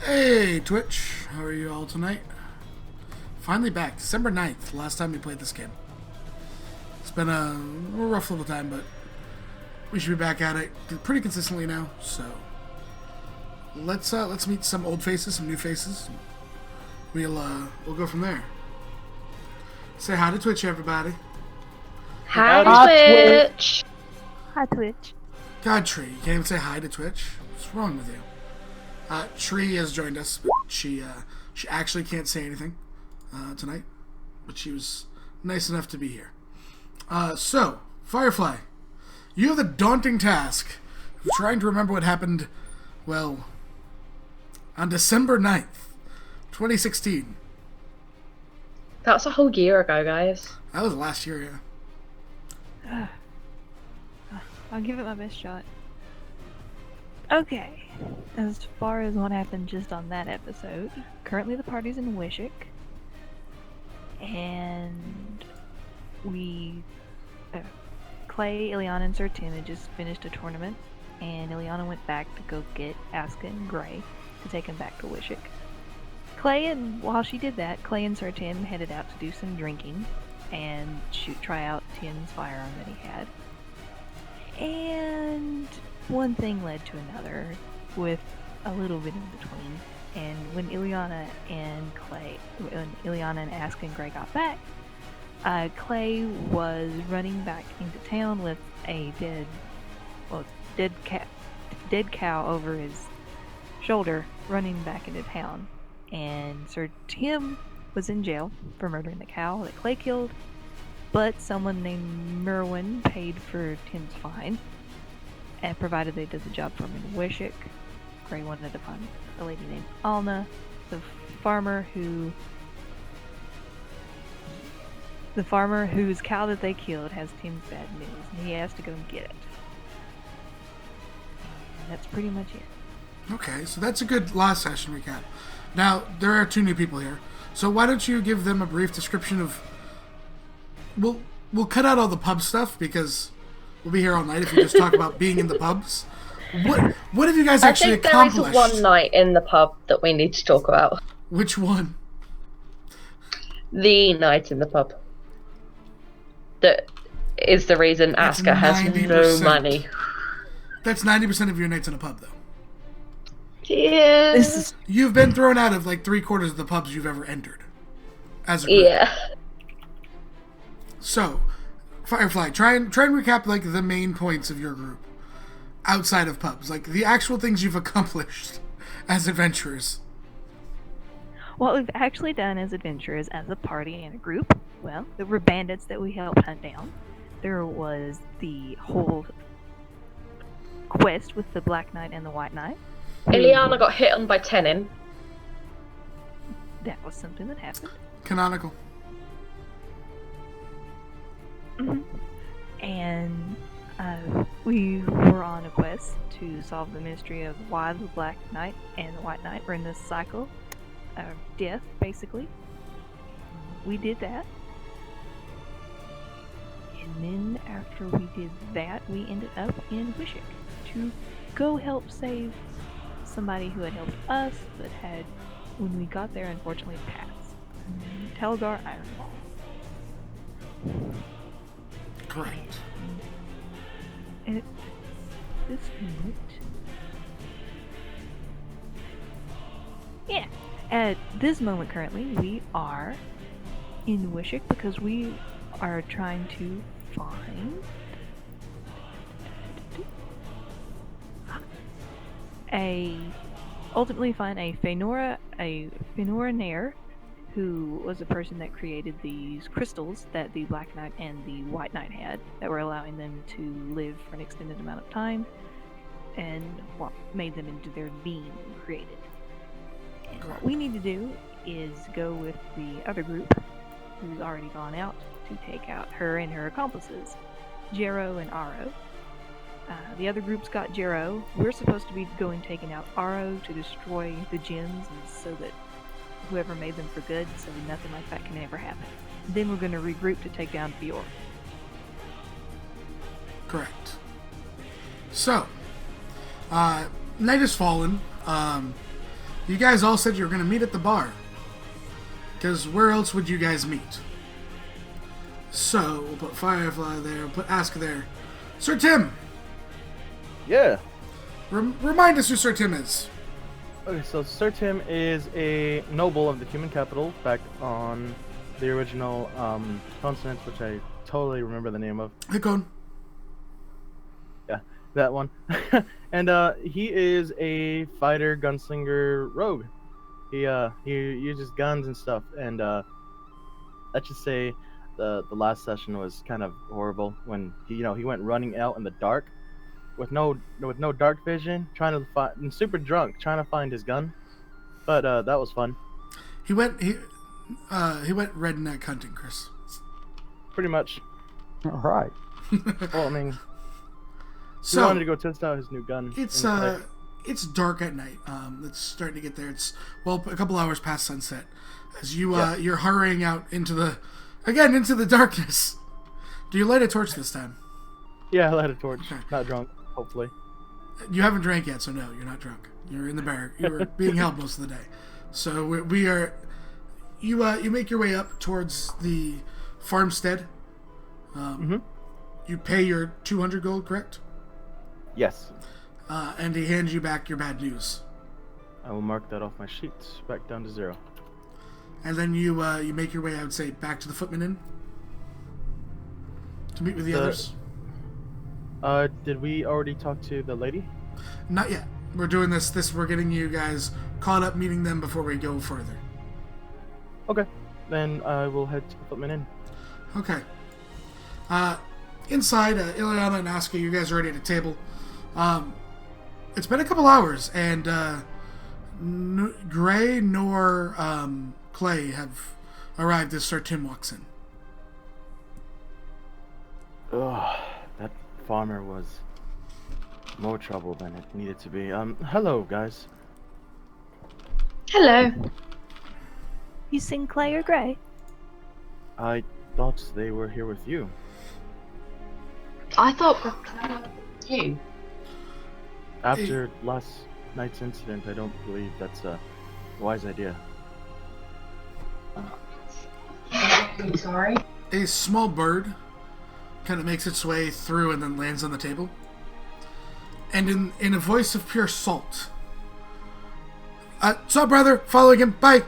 Hey, Twitch. How are you all tonight? Finally back. December 9th, last time we played this game. It's been a rough little time, but we should be back at it pretty consistently now, so let's meet some old faces, some new faces. We'll go from there. Say hi to Twitch, everybody. Hi, Twitch. Hi, Twitch. God, Tree, you can't even say hi to Twitch. What's wrong with you? Tree has joined us, but she actually can't say anything tonight, but she was nice enough to be here. So, Firefly, you have the daunting task of trying to remember what happened, well, on December 9th, 2016. That's a whole year ago, guys. That was last year, yeah. I'll give it my best shot. Okay, as far as what happened just on that episode, currently the party's in Wishick, and Clay, Ileana, and Sir Tim had just finished a tournament, and Ileana went back to go get Asuka and Gray to take him back to Wishick. While she did that, Clay and Sir Tim headed out to do some drinking and try out Tim's firearm that he had. And one thing led to another, with a little bit in between. And when Ileana and Asuka and Gray got back, Clay was running back into town with a dead cow over his shoulder, running back into town. And Sir Tim was in jail for murdering the cow that Clay killed, but someone named Merwin paid for Tim's fine, and provided they did the job for him in Wishick. Gray wanted to find a lady named Alna, the farmer whose cow that they killed has Tim's bad news, and he has to go and get it. And that's pretty much it. Okay, so that's a good last session recap. Now, there are two new people here, so why don't you give them a brief description of... We'll cut out all the pub stuff, because we'll be here all night if we just talk about being in the pubs. What have you guys actually accomplished? I think there is one night in the pub that we need to talk about. Which one? The night in the pub. That is the reason That's Asuka has 90%. no money. That's 90% of your nights in a pub, though. Yeah. You've been thrown out of like 3/4 of the pubs you've ever entered. As a group. Yeah. So, Firefly, try and recap like the main points of your group outside of pubs, like the actual things you've accomplished as adventurers. What we've actually done as adventurers, as a party and a group, well, there were bandits that we helped hunt down. There was the whole quest with the Black Knight and the White Knight. Ileana got hit on by Tenin. That was something that happened. Canonical. Mm-hmm. And we were on a quest to solve the mystery of why the Black Knight and the White Knight were in this cycle of death, basically. We did that. And then after we did that, we ended up in Wishick to go help save somebody who had helped us, but had, when we got there, unfortunately passed. Telgar Ironwall. Correct. At this moment... Yeah. At this moment currently, we are in Wishick because we are trying to find ultimately find a Fëanor Nair, who was the person that created these crystals that the Black Knight and the White Knight had, that were allowing them to live for an extended amount of time, and what made them into their being created. And what we need to do is go with the other group, who's already gone out, to take out her and her accomplices, Jero and Aro. The other group's got Jero. We're supposed to be going taking out Aro to destroy the gems, and so that whoever made them for good, so nothing like that can ever happen. Then we're going to regroup to take down Fior. Correct. So, night has fallen. You guys all said you were going to meet at the bar. Because where else would you guys meet? So, we'll put Firefly there, we'll put Aska there. Sir Tim! Yeah. Remind us who Sir Tim is. Okay, so Sir Tim is a noble of the human capital back on the original continent, which I totally remember the name of. Hey, Cone. Yeah, that one. And he is a fighter, gunslinger, rogue. He uses guns and stuff. And let's just say the last session was kind of horrible when he went running out in the dark with no dark vision, trying to find, and super drunk, trying to find his gun. But that was fun. He went redneck hunting, Chris. Pretty much. All right. Well, I mean, he So wanted to go test out his new gun. it's in the fight. it's dark at night. It's starting to get there. It's a couple hours past sunset. As you're hurrying out into the darkness. Do you light a torch this time? Yeah, I light a torch. Okay. Not drunk, hopefully. You haven't drank yet, so no, you're not drunk. You're in the barrack. You were being held most of the day. So we are. You make your way up towards the farmstead. You pay your 200 gold, correct? Yes. And he hands you back your bad news. I will mark that off my sheet. Back down to 0. And then you make your way, I would say, back to the Footman Inn to meet with the others. Did we already talk to the lady? Not yet. We're doing this. We're getting you guys caught up, meeting them before we go further. Okay. Then I will head to the Footman Inn. Okay. Inside, Ileana and Aska, you guys are already at a table. It's been a couple hours, and Gray nor Clay have arrived as Sir Tim walks in. Ugh, that farmer was more trouble than it needed to be. Hello, guys. Hello. You sing Clay or Gray? I thought they were here with you. I thought you. After last night's incident, I don't believe that's a wise idea. I'm sorry. A small bird kind of makes its way through and then lands on the table. And in a voice of pure salt, "So, brother, following him, bye."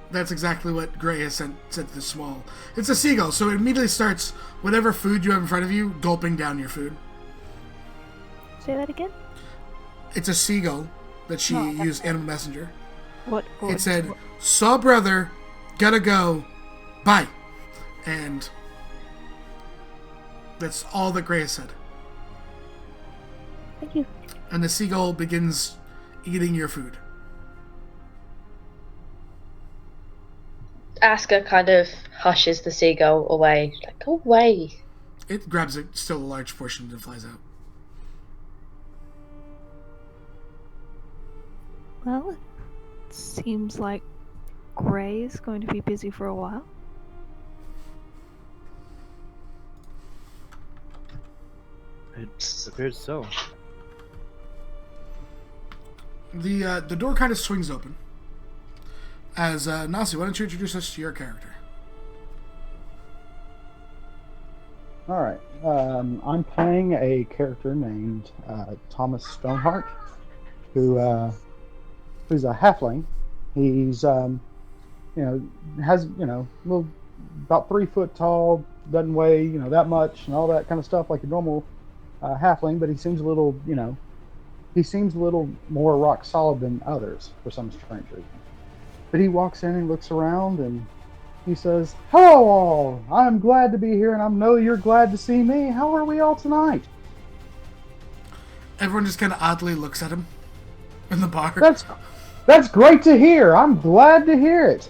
That's exactly what Gray has said to the small. It's a seagull, so it immediately starts whatever food you have in front of you, gulping down your food. Say that again? It's a seagull that she Oh, used Animal Messenger. What? It said, "Saw brother, gotta go, bye." And that's all that Gray has said. Thank you. And the seagull begins eating your food. Aska kind of hushes the seagull away. Like, go away. It grabs still a large portion and flies out. Well, it seems like Gray is going to be busy for a while. It appears so. The door kind of swings open. As Nasi, why don't you introduce us to your character? All right. I'm playing a character named Thomas Stoneheart, who's a halfling. He's has little about 3 foot tall, doesn't weigh that much, and all that kind of stuff like a normal halfling. But he seems a little more rock solid than others for some strange reason. But he walks in and looks around and he says, "Hello all, I'm glad to be here and I know you're glad to see me. How are we all tonight?" Everyone just kind of oddly looks at him in the bar. That's great to hear. I'm glad to hear it.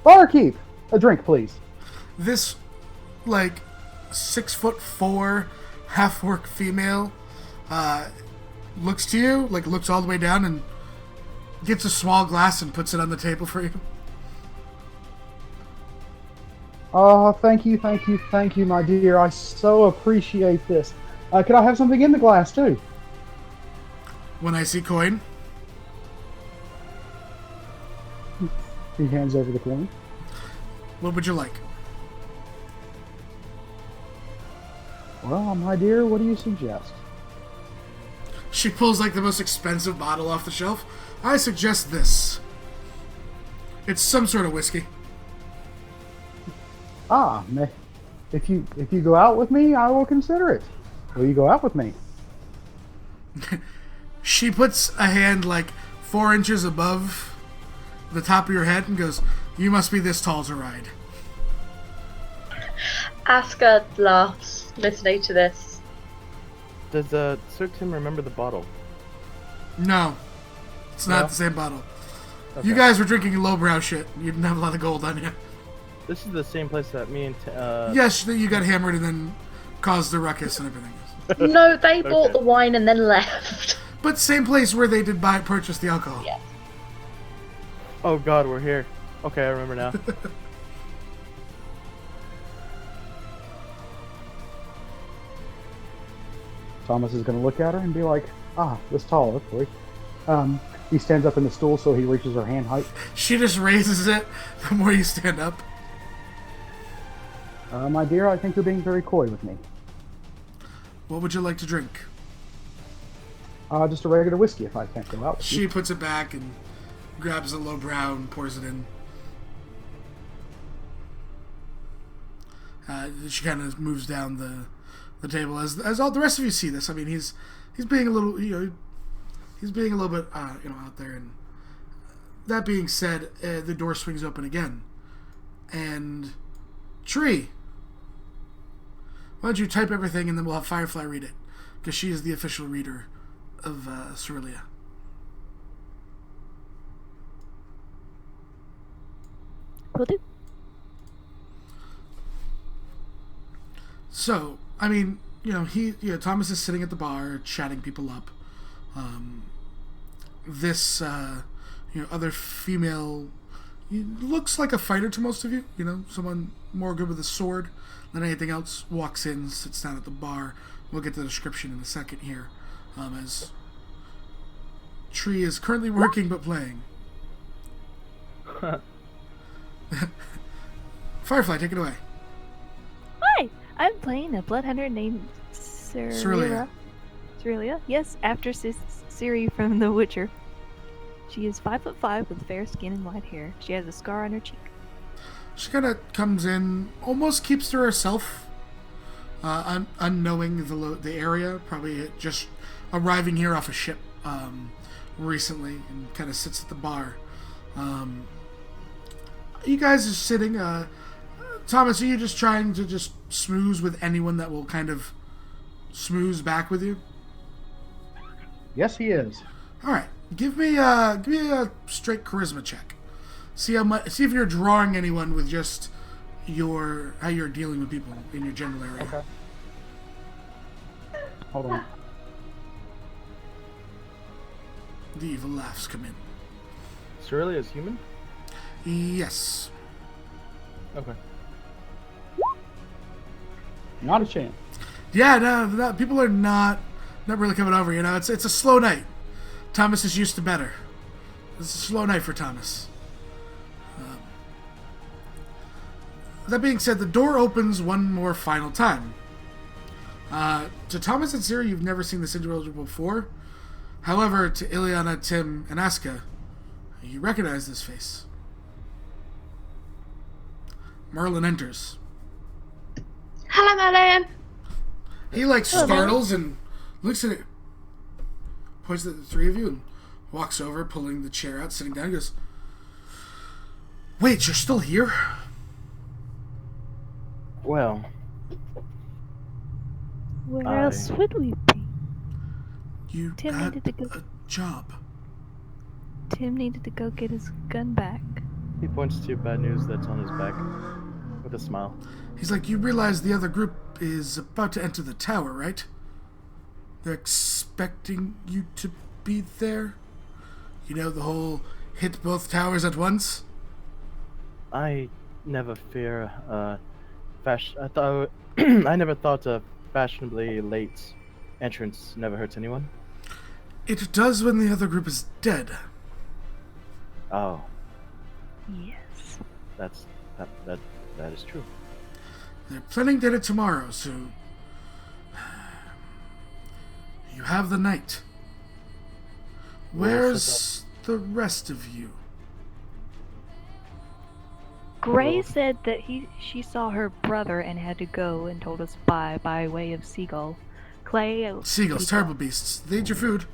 Barkeep, a drink please. This, 6'4", half-orc female looks to you, looks all the way down and gets a small glass and puts it on the table for you. Oh, thank you, my dear. I so appreciate this. Could I have something in the glass too? When I see coin, He hands over the coin. What would you like? Well, my dear, what do you suggest? She pulls like the most expensive bottle off the shelf. I suggest this. It's some sort of whiskey. If you go out with me, I will consider it. Will you go out with me? She puts a hand like 4 inches above the top of your head and goes, "You must be this tall to ride." Aska laughs, listening to this. Does Sir Tim remember the bottle? No, it's not No? the same bottle. Okay. You guys were drinking lowbrow shit. You didn't have a lot of gold on you. This is the same place that me and Yes, you got hammered and then caused the ruckus and everything. No, they bought the wine and then left. But same place where they did purchase the alcohol. Yeah. Oh God, we're here. Okay, I remember now. Thomas is going to look at her and be like, this tall, okay. He stands up in the stool so he reaches her hand height. She just raises it the more you stand up. My dear, I think you're being very coy with me. What would you like to drink? Just a regular whiskey if I can't go out with She you. puts it back and grabs a lowbrow and pours it in. She kind of moves down the table as all the rest of you see this. I mean, he's being a little, he's being a little bit, out there. And that being said, the door swings open again, and Tree, why don't you type everything and then we'll have Firefly read it, because she is the official reader of Cerelia. Will do. So, I mean, Thomas is sitting at the bar, chatting people up. This, other female looks like a fighter to most of you. Someone more good with a sword than anything else. Walks in, sits down at the bar. We'll get to the description in a second here. As Tree is currently working but playing. Firefly, take it away. Hi, I'm playing a blood hunter named Cerelia. Cerelia, yes, after Ciri from The Witcher. She is 5'5" with fair skin and light hair. She has a scar on her cheek. She kind of comes in, almost keeps to herself, unknowing the area, probably just arriving here off a ship recently, and kind of sits at the bar. You guys are sitting. Thomas, are you just trying to just smooze with anyone that will kind of smooze back with you? Yes, he is. All right, give me a straight charisma check. See if you're drawing anyone with just how you're dealing with people in your general area. Okay. Hold on. The evil laughs come in. Cerelia is human? Yes. Okay. Not a chance. Yeah, no, people are not really coming over. It's a slow night. Thomas is used to better. It's a slow night for Thomas. That being said, the door opens one more final time. To Thomas and Ciri, you've never seen this individual before. However, to Ileana, Tim, and Aska, you recognize this face. Merlin enters. Hello, Merlin. He startles and looks at it, points at the three of you, and walks over, pulling the chair out, sitting down. He goes, "Wait, you're still here?" Well, Where else would we be? You Tim got needed to go. a job. Tim needed to go get his gun back. he points to bad news that's on his back with a smile. He's like, "You realize the other group is about to enter the tower, right? They're expecting you to be there. The whole hit both towers at once." I never fear I thought I never thought a fashionably late entrance never hurts anyone. It does when the other group is dead. Oh. Yes. That is true. They're planning dinner tomorrow, so you have the night. We'll Where's the rest of you? Gray Well- said that she saw her brother and had to go and told us by way of Seagull. Clay. Seagulls, terrible beasts. They eat your food.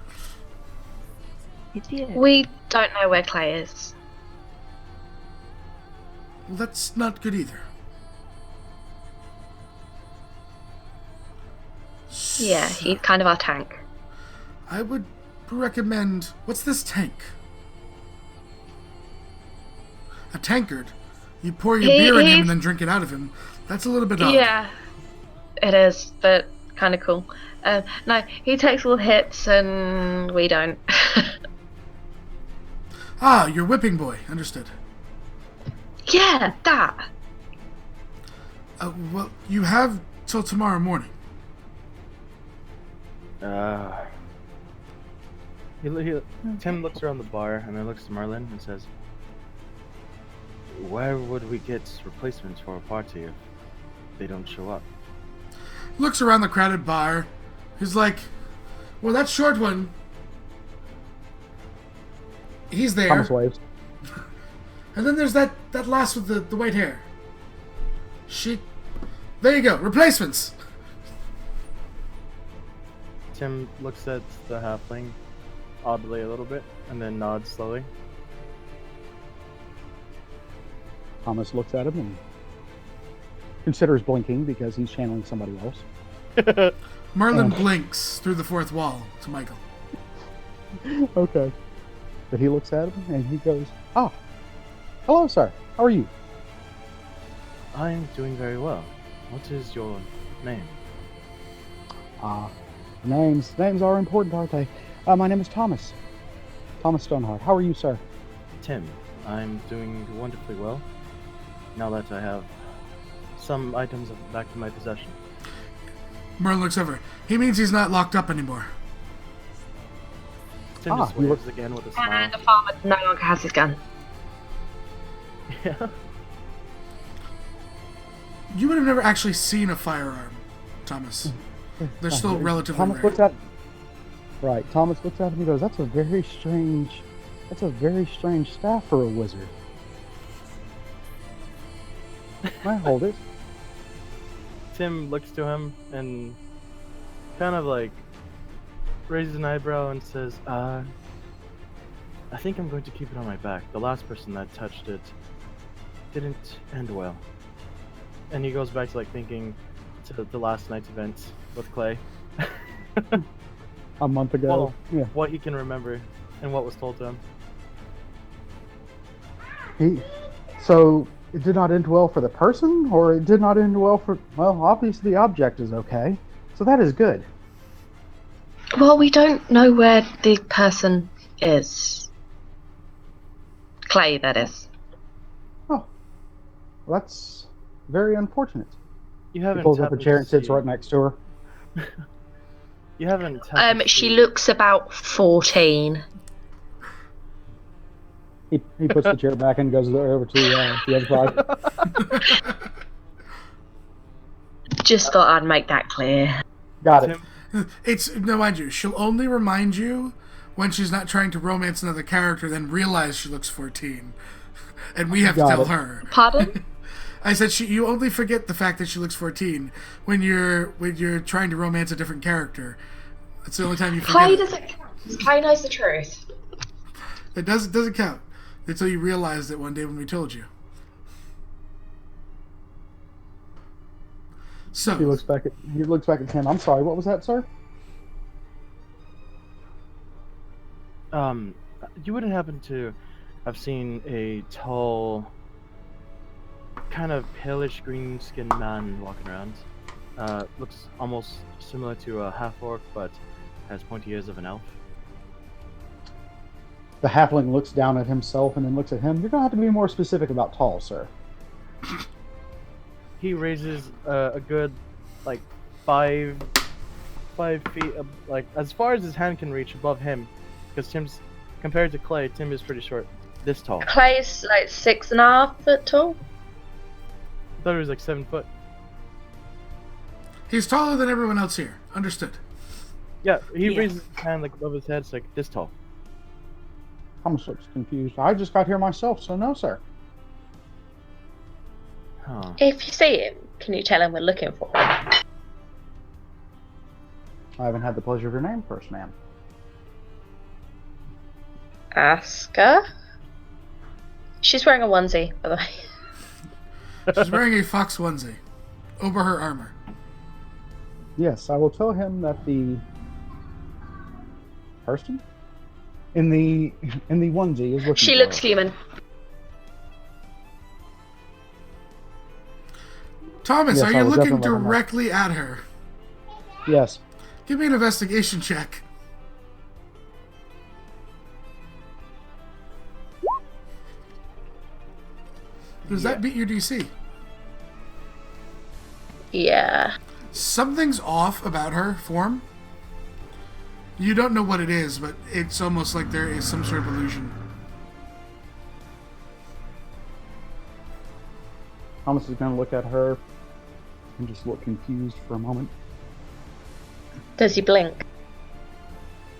It did. We don't know where Clay is. Well, that's not good either. Yeah, he's kind of our tank. I would recommend. What's this tank? A tankard. You pour your beer in him and then drink it out of him. That's a little bit odd. Yeah, it is, but kind of cool. No, he takes all hits and we don't. Ah, you're whipping boy. Understood. Yeah, that. Well, you have till tomorrow morning. Tim looks around the bar and then looks to Marlin and says, "Where would we get replacements for a party if they don't show up?" Looks around the crowded bar. He's like, well, that short one. He's there. Thomas waves. And then there's that lass with the white hair. There you go. Replacements. Tim looks at the halfling oddly a little bit and then nods slowly. Thomas looks at him and considers blinking because he's channeling somebody else. Merlin Oh. blinks through the fourth wall to Michael. Okay. But he looks at him and he goes, "Ah, hello, sir. How are you?" I am doing very well. What is your name? Names are important, aren't they? My name is Thomas. Thomas Stoneheart. How are you, sir? Tim. I'm doing wonderfully well. Now that I have some items back in my possession. Merlin looks over. He means he's not locked up anymore. Tim just you waves again with a smile. And the farmer no longer has his gun. Yeah. You would have never actually seen a firearm, Thomas. They're still relatively Thomas rare. looks at. Right. Thomas looks at him and goes, That's a very strange staff for a wizard." I hold it. Tim looks to him and kind of like raises an eyebrow and says, I think I'm going to keep it on my back. The last person that touched it didn't end well." And he goes back to like thinking to the last night's event with Clay. A month ago. Well, Yeah. what he can remember and what was told to him. So it did not end well for the person, or it did not end well for. Well, obviously the object is okay, so that is good. Well, we don't know where the person is. Clay, that is. Oh, well, that's very unfortunate. You He haven't pulls up a happened chair to and sits see- right next to her. You haven't happened to She see- looks about 14. He puts the chair back and goes over to the other side. Just thought I'd make that clear. Got it. Tim, It's no, mind you, she'll only remind you when she's not trying to romance another character, then realize she looks 14, and we have to Got tell it. her. Pardon? I said you only forget the fact that she looks 14 when you're trying to romance a different character. That's the only time you forget. Clay it. doesn't count. Clay knows the truth. It doesn't count until you realize it one day when we told you. So He looks back at Tim. I'm sorry. What was that, sir? You wouldn't happen to have seen a tall, kind of palish green-skinned man walking around. Looks almost similar to a half-orc, but has pointy ears of an elf. The halfling looks down at himself and then looks at him. You're gonna have to be more specific about tall, sir. He raises a good, like, 5 feet, like as far as his hand can reach above him, because Tim's compared to Clay, Tim is pretty short. this tall. Clay's like 6.5 foot tall. I thought he was like 7 foot. He's taller than everyone else here. Understood. Yeah, he Yeah. raises his hand like above his head. It's like this tall. Thomas looks confused. I just got here myself, so no, sir. Huh. If you see him, can you tell him we're looking for him? I haven't had the pleasure of your name first, ma'am. Aska? She's wearing a onesie, by the way. She's wearing a fox onesie over her armor. Yes, I will tell him that the person in the onesie is looking. She for looks her. human. Thomas, Yes, are I you will looking definitely let him know. directly at her? Yes. Give me an investigation check. Does that beat your DC? Yeah. Something's off about her form. You don't know what it is, but it's almost like there is some sort of illusion. Thomas is going to look at her and just look confused for a moment. Does he blink?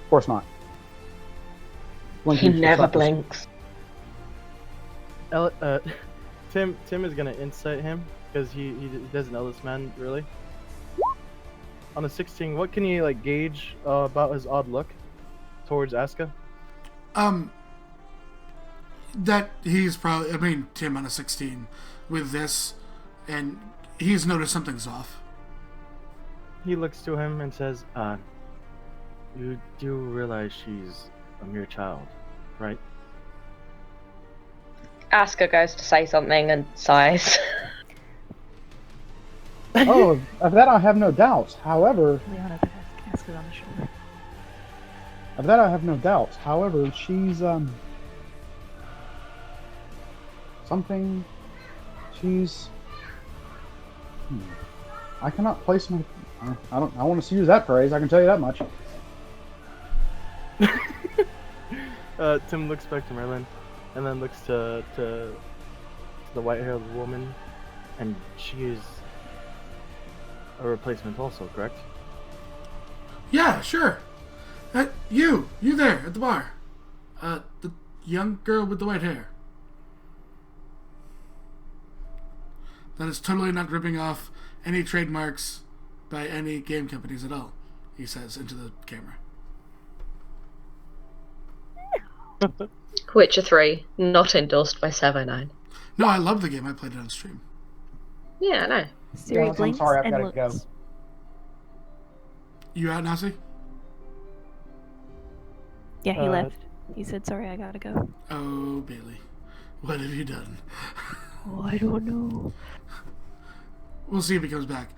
Of course not. He Blinking for never seconds. blinks. Tim is gonna insight him because he doesn't know this man really. On a 16, what can you like gauge about his odd look towards Aska? That he's probably, I mean, Tim on a 16 with this, and he's noticed something's off. He looks to him and says, you do realize she's a mere child, right? Aska goes to say something and sighs. Oh, of that I have no doubts. However, Liana asks it on the shoulder. of that I have no doubts. However, she's something. She's. I cannot place my. I don't want to use that phrase. I can tell you that much. Tim looks back to Merlin, and then looks to the white-haired woman, and she is a replacement also, correct? Yeah, sure. You there at the bar. The young girl with the white hair. That is totally not ripping off any trademarks by any game companies at all, he says into the camera. Witcher 3, not endorsed by 709. No, I love the game. I played it on stream. Yeah, I know. Siri I'm blinks sorry, I've and gotta go. looks. You out, Nasi? Yeah, he Uh, left. He said, "Sorry, I gotta go." Oh, Bailey. What have you done? Oh, I don't know. We'll see if he comes back.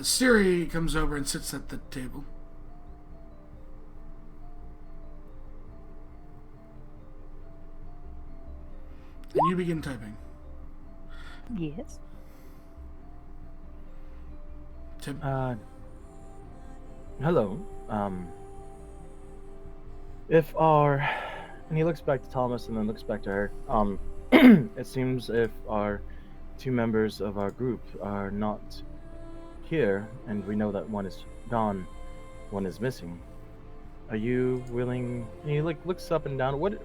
Siri comes over and sits at the table. And you begin typing. Yes. Tim. Hello. And he looks back to Thomas and then looks back to her. It seems if our two members of our group are not here, and we know that one is gone, one is missing. Are you willing? And he looks up and down. What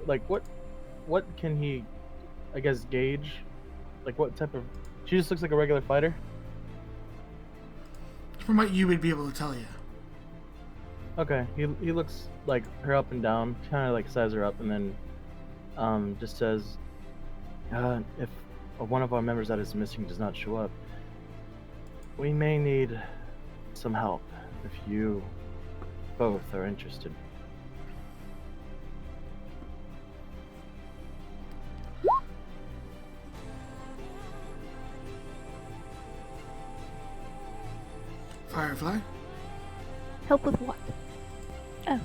can he, I guess, gauge? Like what type of? She just looks like a regular fighter. From what you would be able to tell you. Okay, he looks like her up and down, kind of like sizes her up, and then just says, if one of our members that is missing does not show up, we may need some help if you both are interested. Firefly? Help with what? Oh,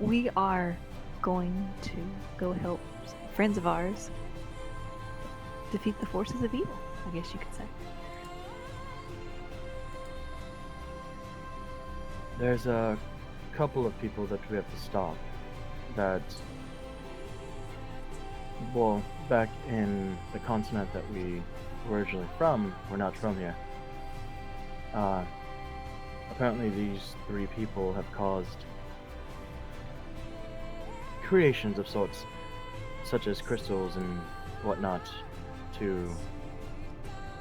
we are going to go help friends of ours defeat the forces of evil, I guess you could say. There's a couple of people that we have to stop. That, well, back in the continent that we were originally from, we're not from here. Apparently these 3 people have caused creations of sorts, such as crystals and whatnot, to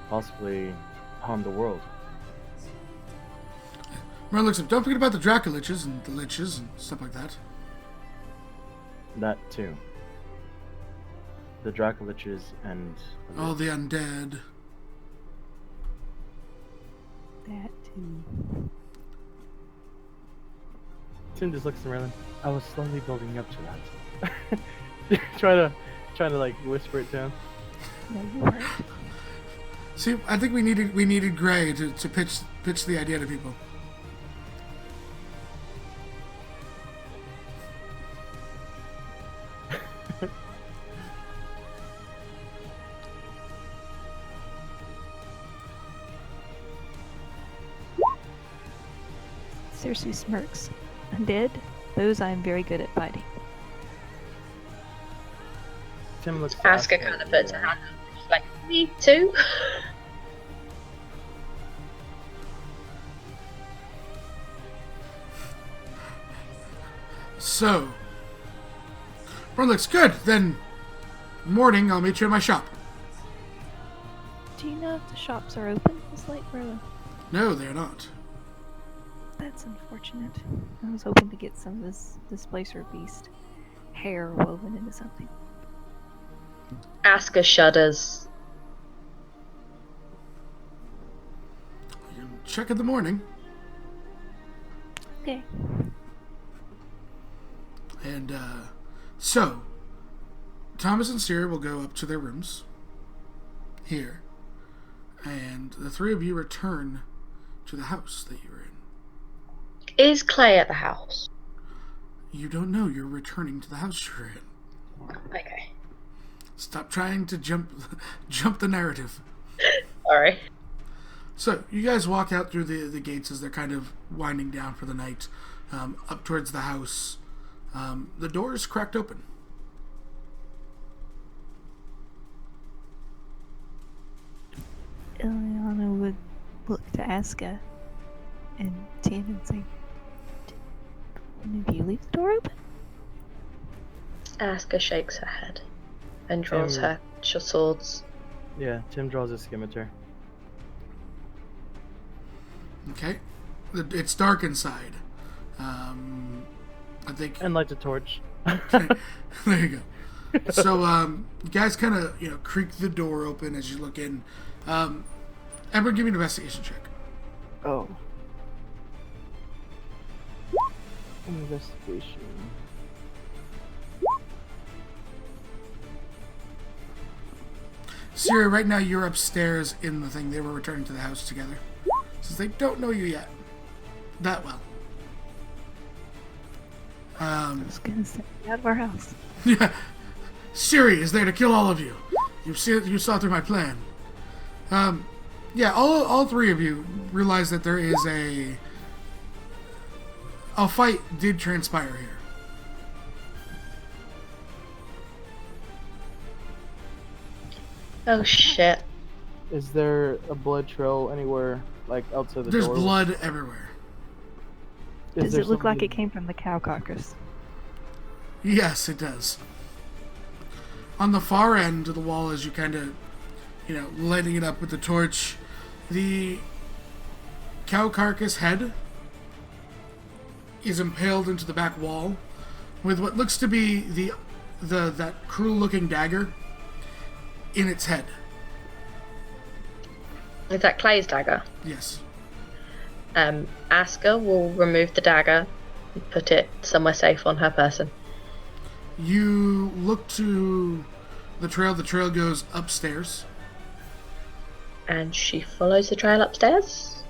possibly harm the world. Merlin looks up. Don't forget about the Dracoliches and the Liches and stuff like that. That too. The Dracoliches and All the undead. That too. Tim just looks around. I was slowly building up to that. trying to like whisper it to him. No, you weren't. See, I think we needed Gray to pitch the idea to people. Cersei smirks. Undead? Those I am very good at fighting. Tim looks. Aska kind of puts her hand up. She's like, me too. So, Merlin looks good. Then, morning, I'll meet you at my shop. Do you know if the shops are open this late, Merlin? No, they're not. That's unfortunate. I was hoping to get some of this displacer beast hair woven into something. Aska shudders. You can check in the morning. Okay. And, so, Thomas and Sierra will go up to their rooms here, and the 3 of you return to the house that you were in. Is Clay at the house? You don't know you're returning to the house you're in. Okay. Stop trying to jump the narrative. Sorry. So, you guys walk out through the gates as they're kind of winding down for the night, up towards the house. The door is cracked open. Ileana would look to Aska and Tim and say, "Did one of you leave the door open?" Aska shakes her head and draws Tim- her swords. Yeah, Tim draws a scimitar. Okay? It's dark inside. I think... And lights a torch. there you go. So, you guys kind of, creak the door open as you look in. Ember, give me an investigation check. Oh. Investigation. Sierra, right now you're upstairs in the thing. They were returning to the house together. Since they don't know you yet. That well. I was gonna say, "Get out of our house." Yeah. Siri is there to kill all of you. You saw through my plan. Yeah, all 3 of you realize that there is a fight did transpire here. Oh shit. Is there a blood trail anywhere, like outside the There's door? blood everywhere. Is Does there it look like somebody- it came from the cow carcass? Yes, it does. On the far end of the wall, as you kind of, lighting it up with the torch, the cow carcass head is impaled into the back wall with what looks to be that cruel-looking dagger in its head. Is that Clay's dagger? Yes. Aska will remove the dagger and put it somewhere safe on her person. You look to the trail. The trail goes upstairs. And she follows the trail upstairs.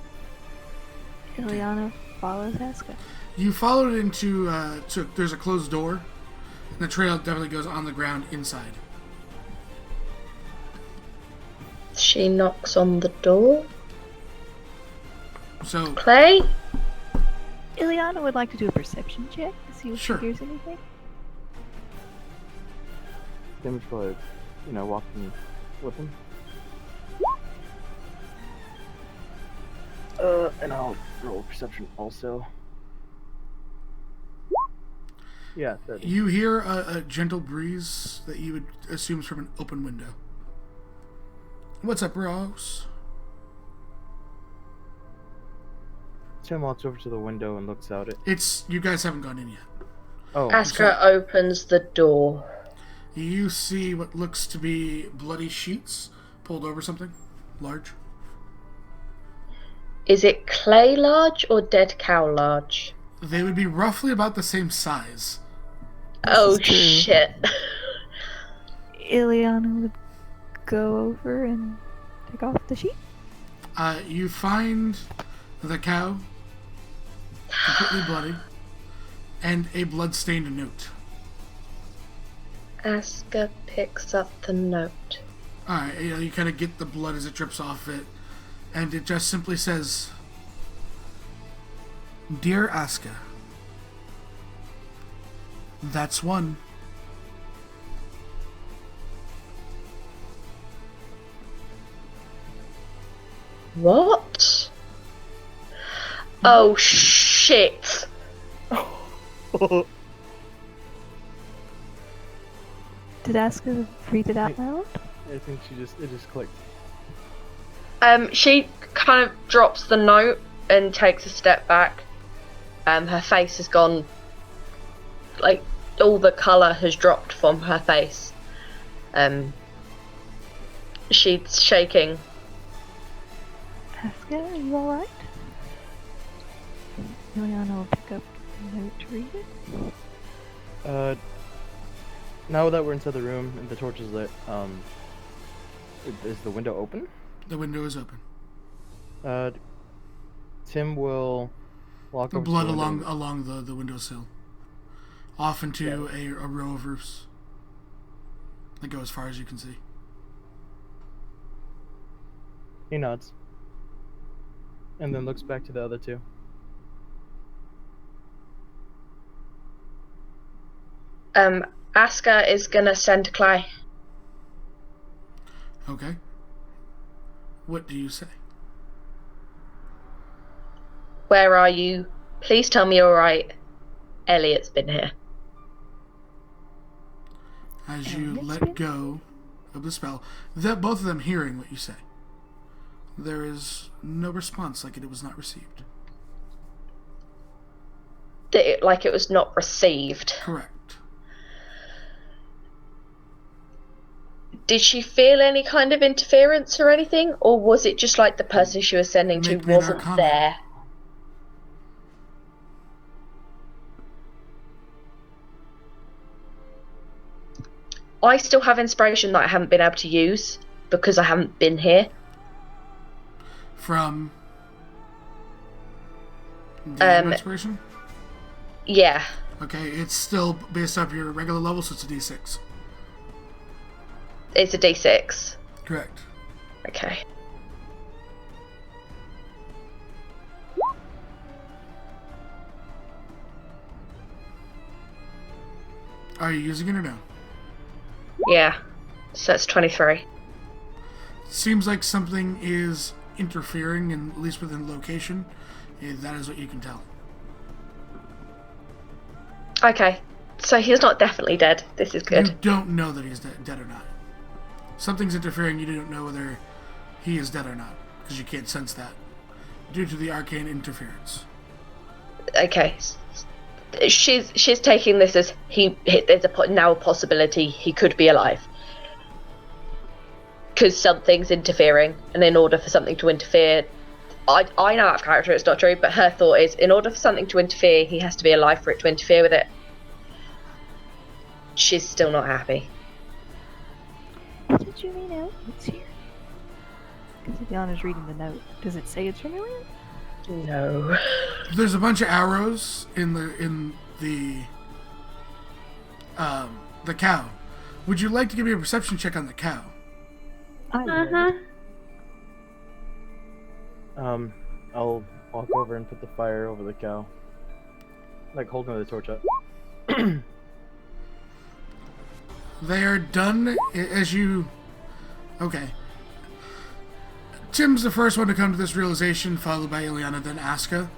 Ileana follows Aska. You follow it into, there's a closed door, and the trail definitely goes on the ground inside. She knocks on the door. So, Clay? Ileana would like to do a perception check to see if Sure. she hears anything. Tim's probably, walking with him. And I'll roll perception also. Yeah, 30. You hear a gentle breeze that you would assume is from an open window. What's up, Rose? Tim walks over to the window and looks out at. You guys haven't gone in yet. Oh, Asker opens the door. You see what looks to be bloody sheets pulled over something large. Is it clay large or dead cow large? They would be roughly about the same size. Oh is true. shit. Ileana would go over and take off the sheet. You find the cow completely bloody and a blood-stained note. Asker picks up the note. Alright, you kind of get the blood as it drips off it, and it just simply says, Dear Aska, that's one. What? Oh shit. Did Aska read it out loud? I think it just clicked. She kind of drops the note and takes a step back. Her face has gone, like, all the colour has dropped from her face. She's shaking. Aska, are you alright? Ileana will pick up the note to read it. Now that we're inside the room and the torch is lit, is the window open? The window is open. Tim will walk The over blood to the window. along the windowsill. Off into a row of roofs that go as far as you can see. He nods. And then looks back to the other two. Asker is gonna send Clay. Okay. What do you say? Where are you? Please tell me you're right. Elliot's been here. As you Elliot's let been- go of the spell, both of them hearing what you say. There is no response, like it was not received. Like it was not received. Correct. Did she feel any kind of interference or anything? Or was it just like the person she was sending to Make me an wasn't Arcana. there? I still have inspiration that I haven't been able to use because I haven't been here. From DM inspiration? Yeah. Okay, it's still based off your regular level, so it's a D6. It's a D6. Correct. Okay. Are you using it or no? Yeah. So it's 23. Seems like something is interfering, and at least within location. That is what you can tell. Okay. So he's not definitely dead. This is good. You don't know that he's dead or not. Something's interfering. You don't know whether he is dead or not because you can't sense that due to the arcane interference. Okay. She's taking this as there's now a possibility he could be alive because something's interfering, and in order for something to interfere, I know out of character it's not true, but her thought is in order for something to interfere, he has to be alive for it to interfere with it. She's still not happy. What did you mean Elliot's here? Because Ileana's reading the note. Does it say it's from Elliot? No. There's a bunch of arrows in the cow. Would you like to give me a perception check on the cow? I would. I'll walk over and put the fire over the cow. like holding the torch up. They are done as you. Okay. Tim's the first one to come to this realization, followed by Ileana, then Asuka.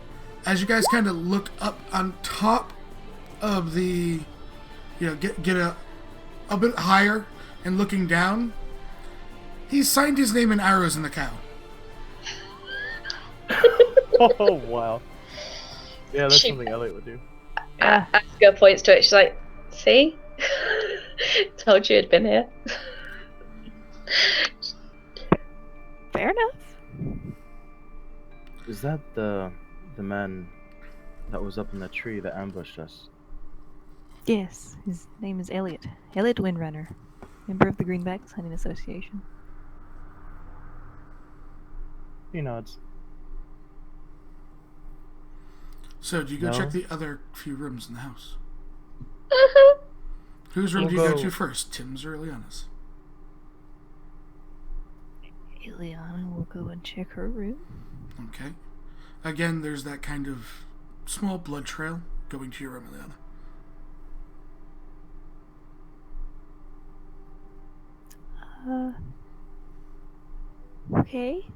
As you guys kind of look up on top of the, get a bit higher and looking down, he signed his name in arrows in the cow. Oh wow. Yeah, that's She- something Elliot would do. Asuka points to it. She's like, "See, told you it'd been here." Fair enough. Is that the man that was up in the tree that ambushed us? Yes, his name is Elliot. Elliot Windrunner, member of the Greenbacks Hunting Association. He nods. So, do you go No. check the other few rooms in the house? Mhm. Whose room We'll do you go go- to first, Tim's or Ileana's? Ileana will go and check her room. Okay. Again, there's that kind of small blood trail going to your room, Ileana. Okay.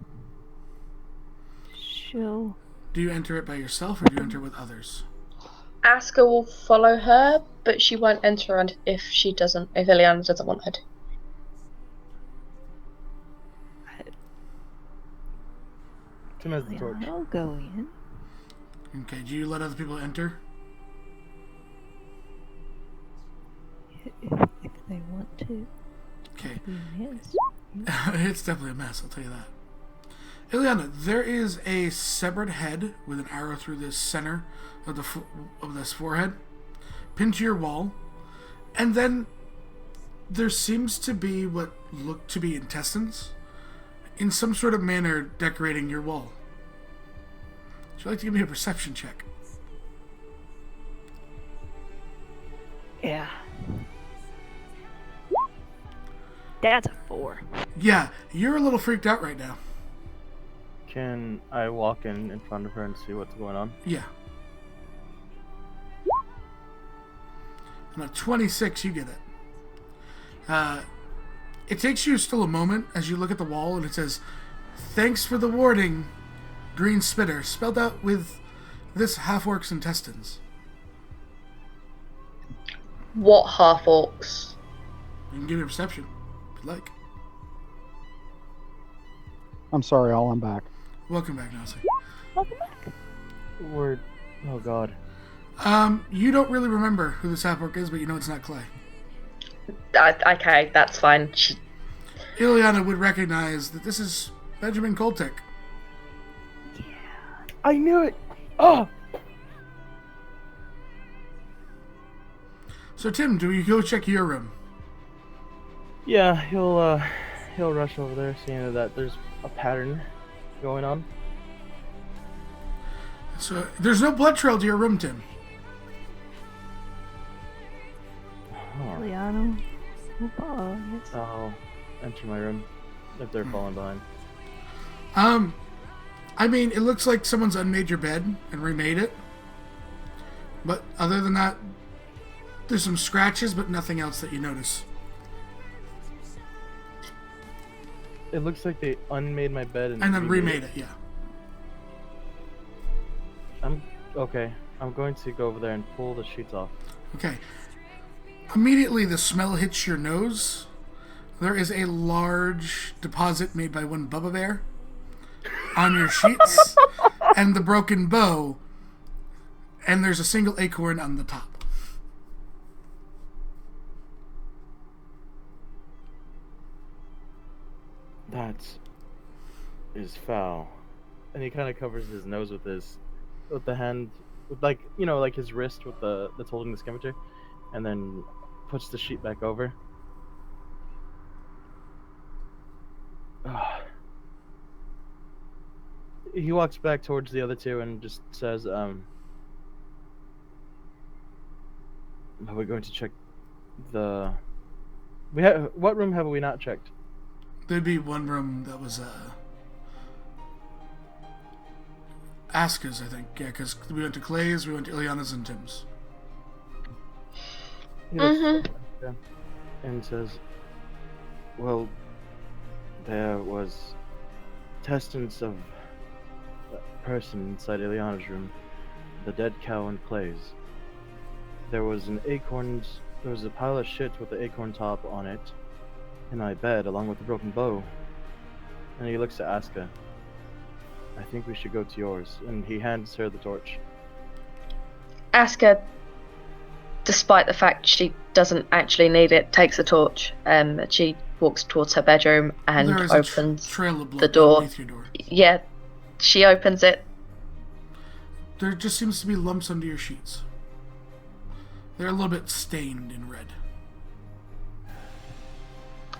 She'll. Do you enter it by yourself or do you enter with others? Asuka will follow her, but she won't enter if Ileana doesn't want her to. Tim has the torch. Ileana will go in. Okay, do you let other people enter? If they want to. Okay. Yes. It's definitely a mess, I'll tell you that. Ileana, there is a severed head with an arrow through the center of this forehead, pinned to your wall, and then there seems to be what look to be intestines in some sort of manner decorating your wall. Would you like to give me a perception check? Yeah. That's a 4. Yeah, you're a little freaked out right now. Can I walk in front of her and see what's going on? Yeah. On a 26, you get it. It takes you still a moment as you look at the wall and it says, "Thanks for the warning, Green Spitter," spelled out with this half-orc's intestines. What half orcs? You can give me a perception, if you'd like. I'm sorry, all. I'm back. Welcome back, Nazi. Welcome back. Word. Oh god. You don't really remember who this half-orc is, but you know it's not Clay. Okay, that's fine. Ileana would recognize that this is Benjamin Koltik. I knew it! Oh! So, Tim, do you go check your room? Yeah, he'll rush over there, seeing that there's a pattern going on. So, there's no blood trail to your room, Tim. Oh. Ileana will follow. Yes. I'll enter my room if they're falling behind. I mean, it looks like someone's unmade your bed and remade it. But other than that, there's some scratches, but nothing else that you notice. It looks like they unmade my bed And then remade it, yeah. Okay. I'm going to go over there and pull the sheets off. Okay. Immediately, the smell hits your nose. There is a large deposit made by one Bubba Bear on your sheets, and the broken bow, and there's a single acorn on the top. That is foul. And he kind of covers his nose with the hand, with like his wrist with that's holding the scimitar, and then puts the sheet back over. He walks back towards the other two and just says, "Are we going to check the? What room have we not checked?" There'd be one room that was Aska's, I think. Yeah, because we went to Clay's, we went to Ileana's and Tim's. He looks at Aska and says, "Well, there was intestines of a person inside Ileana's room, the dead cow and Clay's. There was a pile of shit with the acorn top on it in my bed, along with the broken bow." And he looks at Aska. "I think we should go to yours." And he hands her the torch. Aska, despite the fact she doesn't actually need it, takes the torch. She walks towards her bedroom and There is opens a trail of blood the door. underneath your door. Yeah, she opens it. There just seems to be lumps under your sheets. They're a little bit stained in red.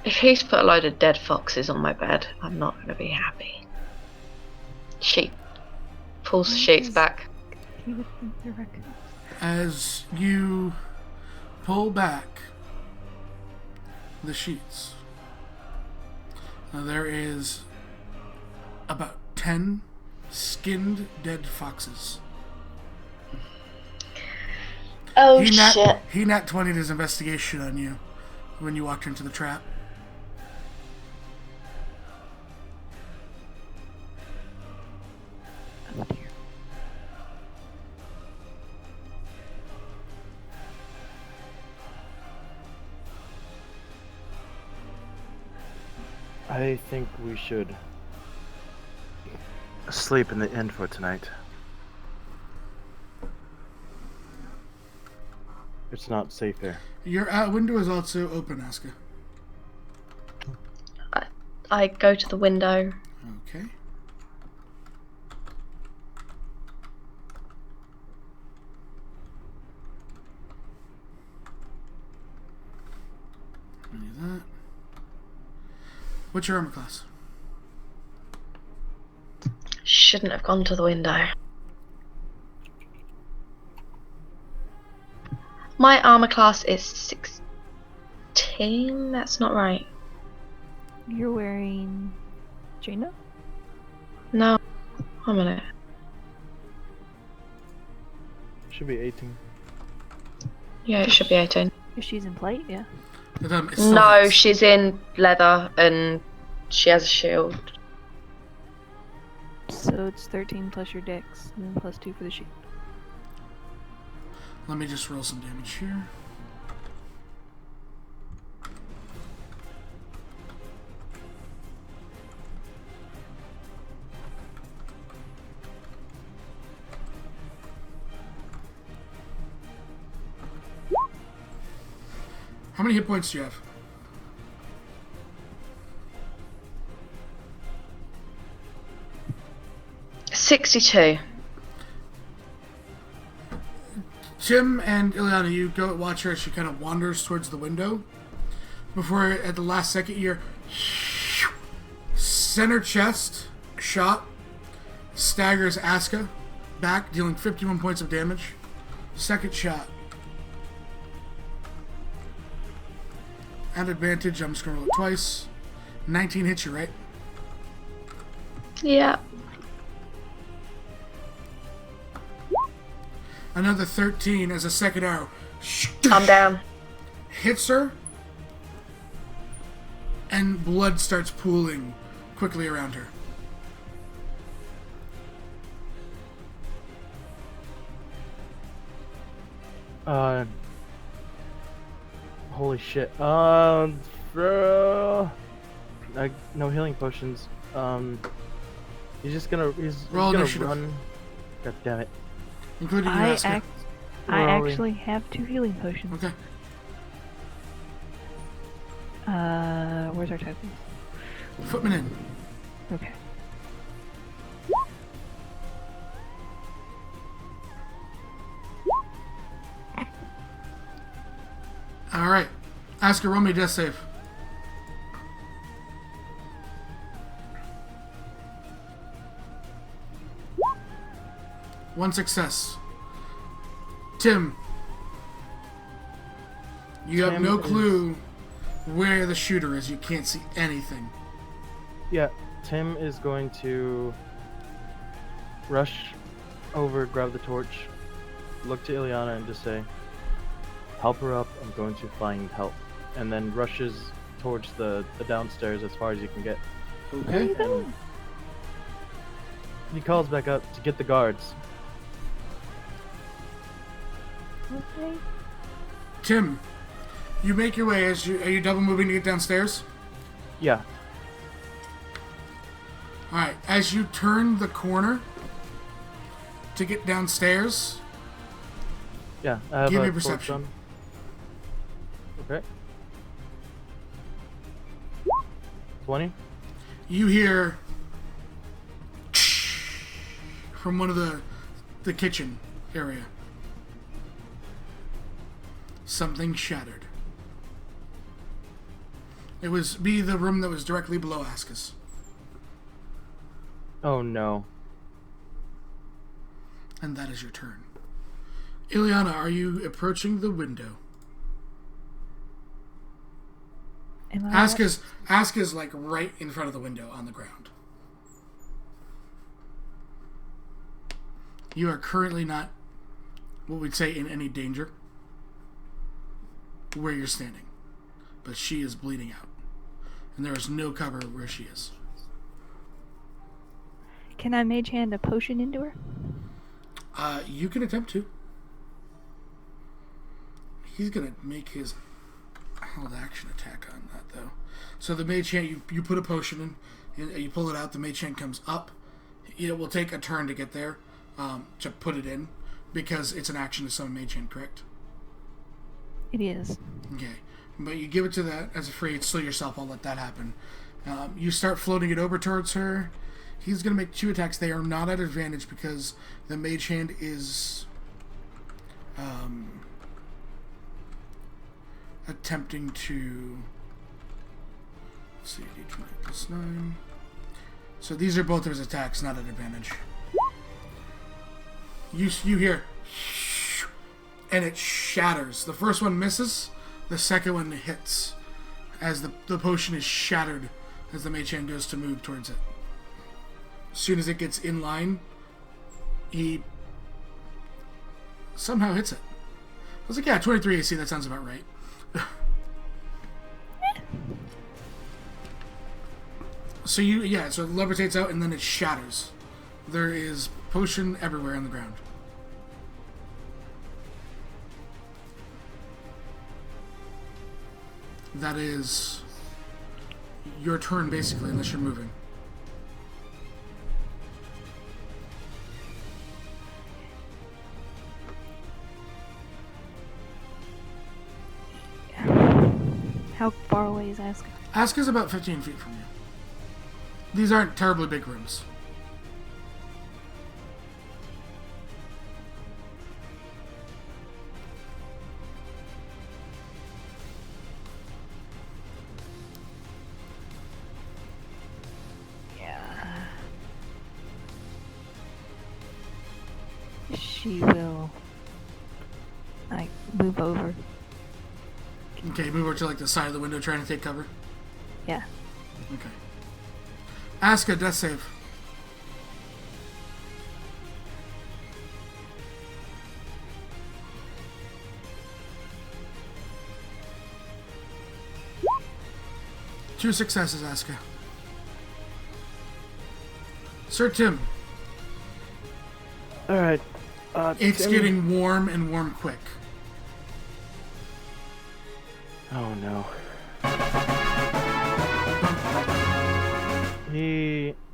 If he's put a load of dead foxes on my bed, I'm not going to be happy. She pulls the sheets back. He would think they're raccoons. As you pull back the sheets, there is about 10 skinned dead foxes. Oh He shit. nat 20'd his investigation on you when you walked into the trap. Oh dear. I think we should sleep in the inn for tonight. It's not safe here. Your window is also open, Aska. I go to the window. Okay. Do that. What's your armor class? Shouldn't have gone to the window. My armor class is 16. That's not right. You're wearing Jaina? No. One minute. Should be 18. Yeah, it should be 18. If she's in plate, yeah. It's still No, hits. she's in leather and she has a shield. So it's 13 plus your dex, and then plus 2 for the shield. Let me just roll some damage here. How many hit points do you have? $62. Tim and Ileana, you go watch her as she kind of wanders towards the window. Before, at the last second, you're center chest shot, staggers Aska back, dealing 51 points of damage. Second shot. At advantage, I'm just gonna roll it twice. 19 hits you, right? Yeah. Another 13 as a second arrow. I'm down. Hits her, and blood starts pooling quickly around her. Holy shit. No healing potions. He's just gonna, he's Roll gonna initiative. run. God damn it. Including you, I Aska. Rolling. actually have 2 healing potions. Okay. Where's our tokens? Footman in. Okay. Alright. Aska, roll me a death save. One success. Tim, you have Tim no is- clue where the shooter is. You can't see anything. Yeah, Tim is going to rush over, grab the torch, look to Ileana, and just say, "Help her up. I'm going to find help." And then rushes towards the downstairs as far as you can get. Okay. And he calls back up to get the guards. Okay. Tim, you make your way are you double moving to get downstairs? Yeah. Alright, as you turn the corner to get downstairs, Yeah. I have Give me a torch perception. on. Okay. 20. you hear from one of the kitchen area. Something shattered. It was the room that was directly below Aska's. Oh no. And that is your turn. Ileana, are you approaching the window? Am I Aska's like right in front of the window on the ground. You are currently not what we'd say in any danger where you're standing. But she is bleeding out. And there is no cover where she is. Can I mage hand a potion into her? You can attempt to. He's gonna make his held action attack on that though. So the mage hand, you put a potion in, and you pull it out. The mage hand comes up. It will take a turn to get there, to put it in, because it's an action to summon mage hand. Correct? It is. Okay, but you give it to that as a free. It's still yourself. I'll let that happen. You start floating it over towards her. He's gonna make 2 attacks. They are not at advantage because the mage hand is attempting to, let's see, d20 plus 9. So these are both of his attacks, not at advantage. You hear, and it shatters. The first one misses, the second one hits, as the potion is shattered as the mage hand goes to move towards it. As soon as it gets in line, he somehow hits it. I was like, yeah, 23 AC, that sounds about right. So so it levitates out and then it shatters. There is potion everywhere on the ground. That is your turn basically, unless you're moving. How far away is Aska? Aska's about 15 feet from you. These aren't terribly big rooms. Yeah. She will, like, move over. Okay, move over to like the side of the window trying to take cover. Yeah. Okay. Aska, death save. Two successes, Aska. Sir Tim, Alright. it's Tim- getting warm and warm quick. Oh no.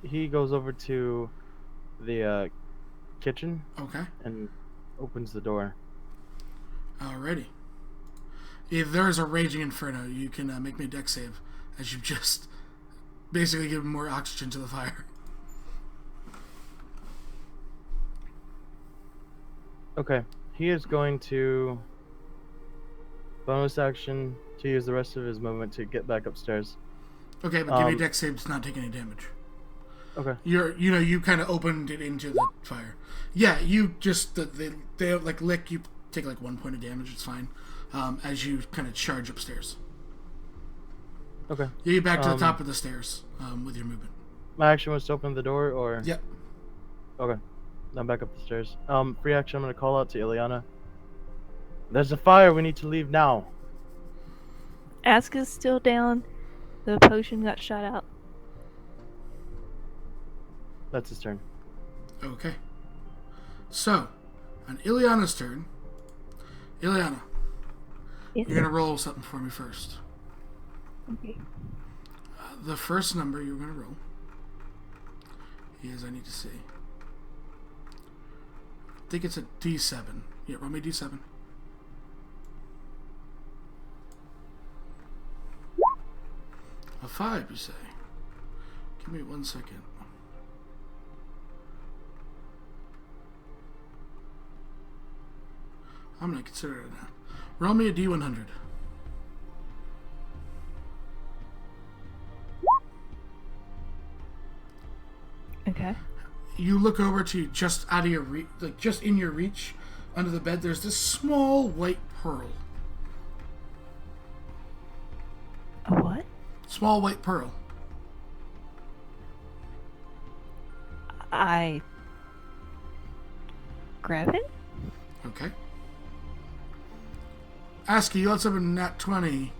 He goes over to the kitchen Okay. and opens the door. Alrighty. If there is a raging inferno, you can make me a deck save, as you've just basically given more oxygen to the fire. Okay. He is going to bonus action to use the rest of his movement to get back upstairs. Okay, but give me a deck save to not take any damage. Okay. You kind of opened it into the fire. Yeah, you just they like lick. You take like 1 point of damage. It's fine. As you kind of charge upstairs. Okay. You get back to the top of the stairs with your movement. My action was to open the door, or Yep. okay. I'm back up the stairs. Free action. I'm gonna call out to Ileana. There's a fire. We need to leave now. Aska's still down. The potion got shot out. That's his turn. Okay. So, on Ileana's turn, Ileana, Yes. you're gonna roll something for me first. Okay. The first number you're gonna roll is, I need to see. I think it's a D7. Yeah, roll me a D7. A 5, you say? Give me 1 second. I'm gonna consider it now. Roll me a D100. Okay. You look over to just out of your like just in your reach, under the bed. There's this small white pearl. A what? Small white pearl. I grab it. Okay. Aska, you also have a nat 20,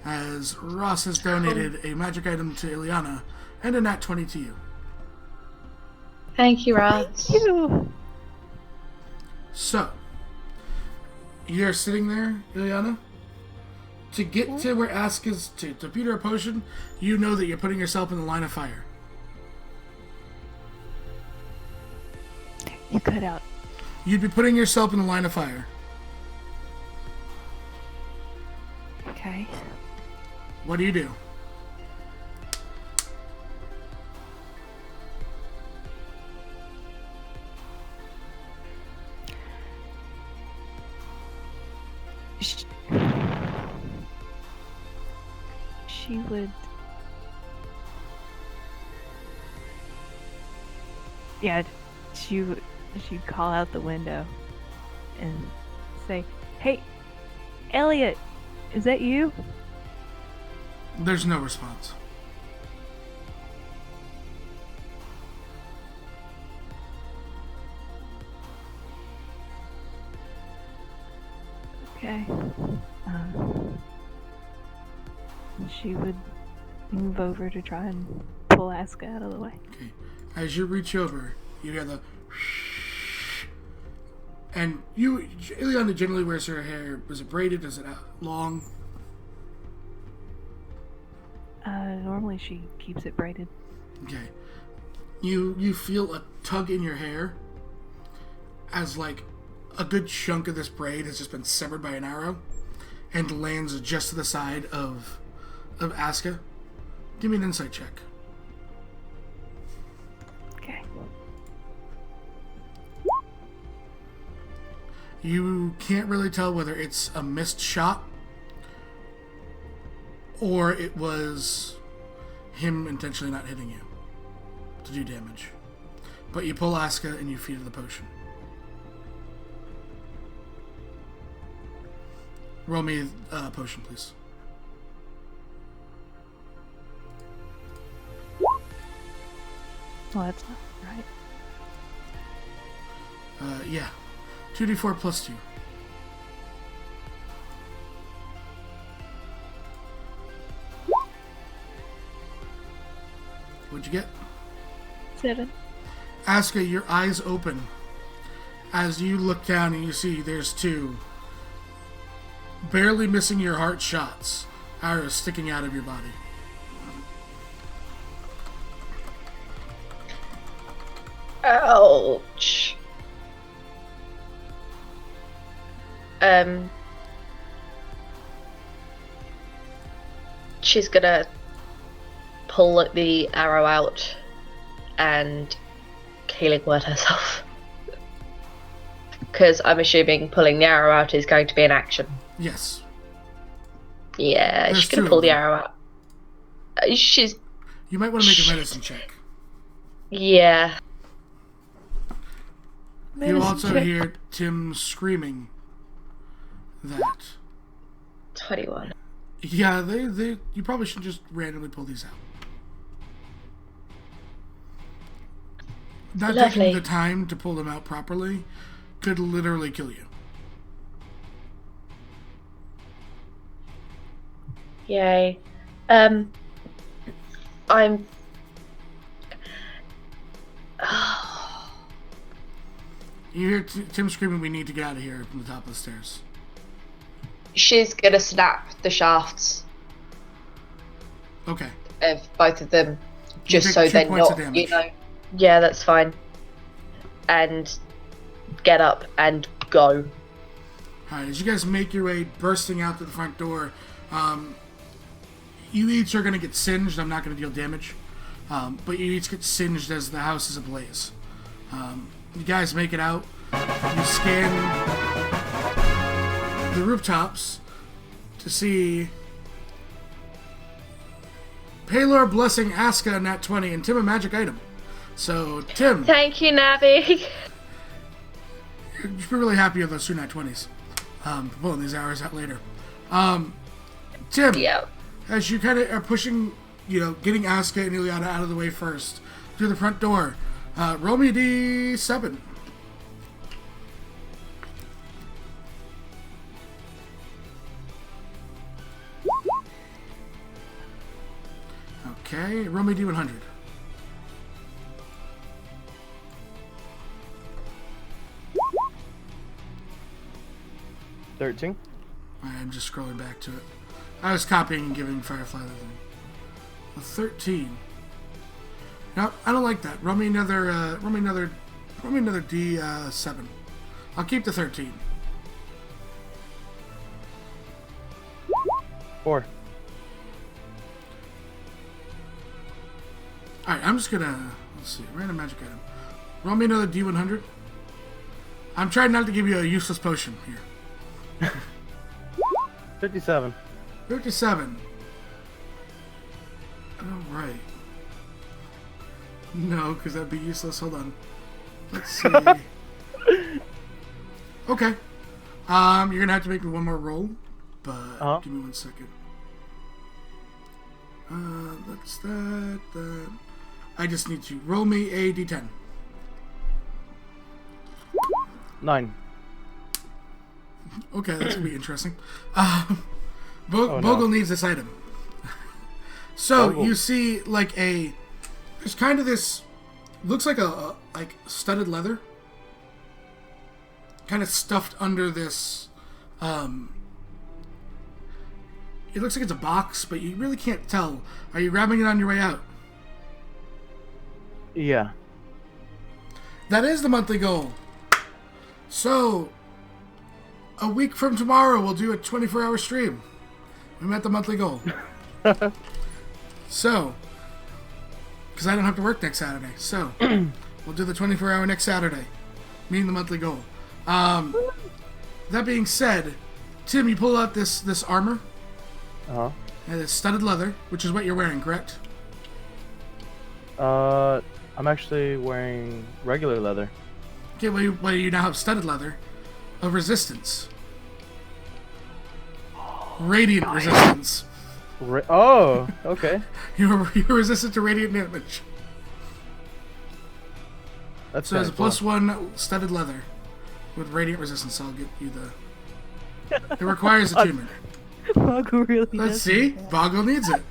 as Ross has donated a magic item to Ileana and a nat 20 to you. Thank you, Ross. Ew. So, you're sitting there, Ileana. To get to where Aska's to Peter a potion, you know that you're putting yourself in the line of fire. You cut out. You'd be putting yourself in the line of fire. Okay. What do you do? She would. Yeah, she'd call out the window and say, "Hey, Elliot, is that you?" There's no response. Okay. She would move over to try and pull Aska out of the way. Okay. As you reach over, you hear the and Ileana generally wears her hair. Was it braided? Is it long? Normally she keeps it braided. Okay. You feel a tug in your hair as like a good chunk of this braid has just been severed by an arrow and lands just to the side of Aska. Give me an insight check. Okay. You can't really tell whether it's a missed shot or it was him intentionally not hitting you to do damage. But you pull Aska and you feed her the potion. Roll me a potion, please. Well, that's not right. Yeah. 2d4 plus 2. What'd you get? 7. Aska, your eyes open as you look down and you see there's 2 barely missing your heart shots, arrows sticking out of your body. Ouch. She's gonna pull the arrow out and healing word herself. Because I'm assuming pulling the arrow out is going to be an action. Yes. Yeah, There's she's gonna 2 pull of the them. arrow out. She's. You might want to make a medicine check. Yeah. You also hear Tim screaming that. 21. Yeah, they. You probably should just randomly pull these out. not Lovely. taking the time to pull them out properly could literally kill you. Yay. I'm. You hear Tim screaming, "We need to get out of here!" from the top of the stairs. She's gonna snap the shafts Okay. of both of them, You just take so 2 they're points of not, damage. you know. Yeah, that's fine. And get up and go. Alright, as you guys make your way bursting out to the front door, you each are going to get singed. I'm not going to deal damage. But you each get singed as the house is ablaze. You guys make it out. You scan the rooftops to see Paylor blessing Aska nat 20 and Tim a magic item. So, Tim, Thank you, Navi. you should be really happy with those 2 nat 20s. Pulling these hours out later. Tim, Yeah. as you kind of are pushing, getting Aska and Ileana out of the way first through the front door, roll me a d7. Okay, roll me a d100. $13. I'm just scrolling back to it. I was copying and giving Firefly the thing. A 13. No, I don't like that. Roll me another d7. I'll keep the 13. 4. Alright, I'm just gonna, let's see, random magic item. Roll me another d100. I'm trying not to give you a useless potion here. 57. 57. Alright. No, because that'd be useless. Hold on. Let's see. Okay. You're gonna have to make me one more roll, but give me 1 second. That's that. I just need to roll me a d10. 9. Okay, that's gonna be interesting. Oh, no. Bogle needs this item. So Bogle. you see, there's kind of this, looks like a studded leather, kind of stuffed under this. It looks like it's a box, but you really can't tell. Are you grabbing it on your way out? Yeah. That is the monthly goal. So, a week from tomorrow, we'll do a 24-hour stream. We met the monthly goal. So, because I don't have to work next Saturday. So, we'll do the 24-hour next Saturday. Meeting the monthly goal. That being said, Tim, you pull out this armor. Uh-huh. And it's studded leather, which is what you're wearing, correct? I'm actually wearing regular leather. Okay, well, you now have studded leather of resistance. Radiant resistance. Oh, okay. You're resistant to radiant damage. That's So it's a kinda cool. +1 studded leather with radiant resistance. I'll get you the. It requires attunement. Boggle really Let's does see. need that. Boggle needs it.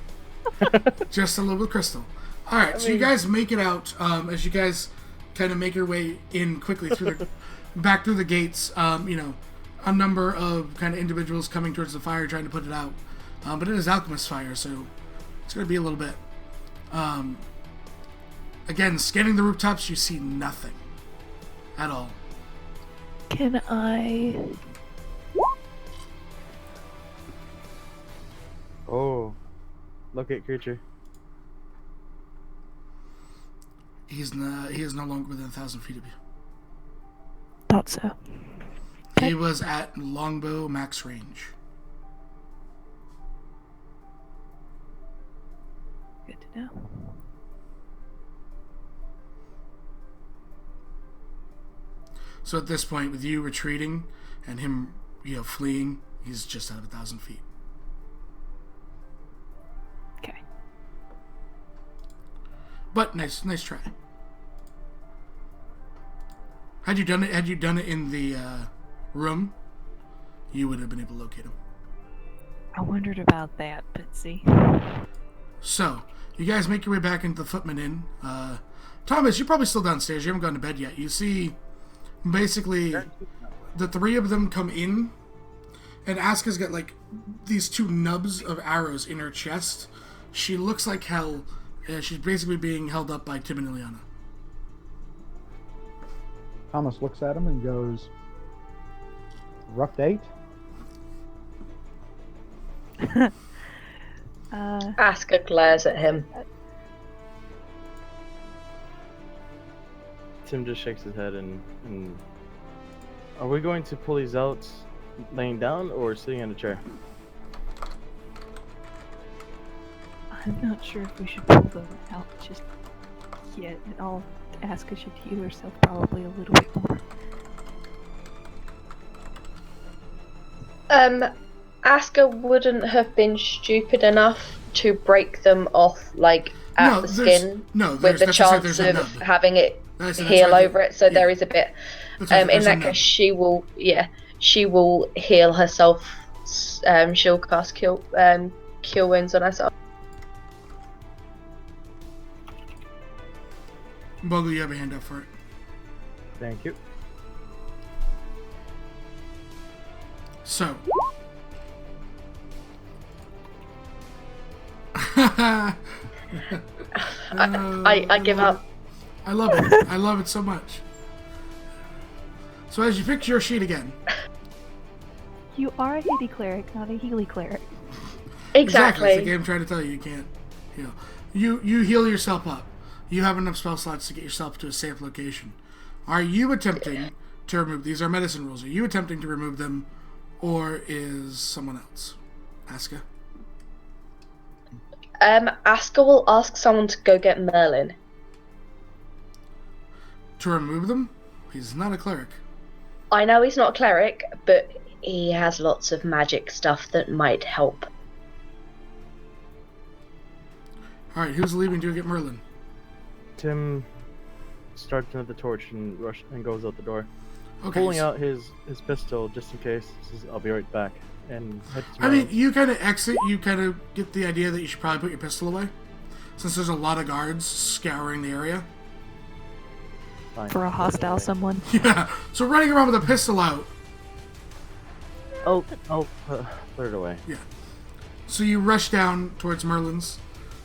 Just a little bit of crystal. All right, so you guys make it out as you guys kind of make your way in quickly through back through the gates. A number of kind of individuals coming towards the fire trying to put it out, but it is alchemist fire, so it's going to be a little bit. Again, scanning the rooftops, you see nothing at all. Can I? Oh. Look at creature. He is no longer within 1,000 feet of you. Thought so. He was at longbow max range. Good to know. So at this point, with you retreating and him, fleeing, he's just out of 1,000 feet. Okay. But nice try. Had you done it in the room, you would have been able to locate him. I wondered about that, but see. So, you guys make your way back into the Footman Inn. Thomas, you're probably still downstairs. You haven't gone to bed yet. You see, basically, the three of them come in, and Asuka's got, like, these two nubs of arrows in her chest. She looks like hell. She's basically being held up by Tim and Ileana. Thomas looks at him and goes, "Rough date?" Asuka glares at him. Tim just shakes his head and are we going to pull these out laying down or sitting in a chair? I'm not sure if we should pull them out just yet. I'll ask if she should heal herself probably a little bit more. Asuka wouldn't have been stupid enough to break them off, like, at the skin with the chance of having it heal over it, so there is a bit. In that case, she will heal herself. She'll cast cure wounds on herself. Bogle, you have a hand up for it. Thank you. So. I give up. I love it. I love it so much. So as you fix your sheet again. You are a Healy cleric, not a Healy cleric. Exactly. It's the game trying to tell you you can't heal. You heal yourself up. You have enough spell slots to get yourself to a safe location. Are you attempting to remove these? Are medicine rules? Are you attempting to remove them, or is someone else? Asuka. Asuka will ask someone to go get Merlin. To remove them? He's not a cleric. I know he's not a cleric, but he has lots of magic stuff that might help. Alright, who's leaving to go get Merlin? Tim starts another torch and goes out the door. Okay. Pulling out his pistol just in case. Says, "I'll be right back." And heads to I mean, Merlin. you kind of exit, you kind of get the idea that you should probably put your pistol away. Since there's a lot of guards scouring the area. Fine. For a hostile someone. Yeah, so running around with a pistol out. I'll put it away. Yeah. So you rush down towards Merlin's.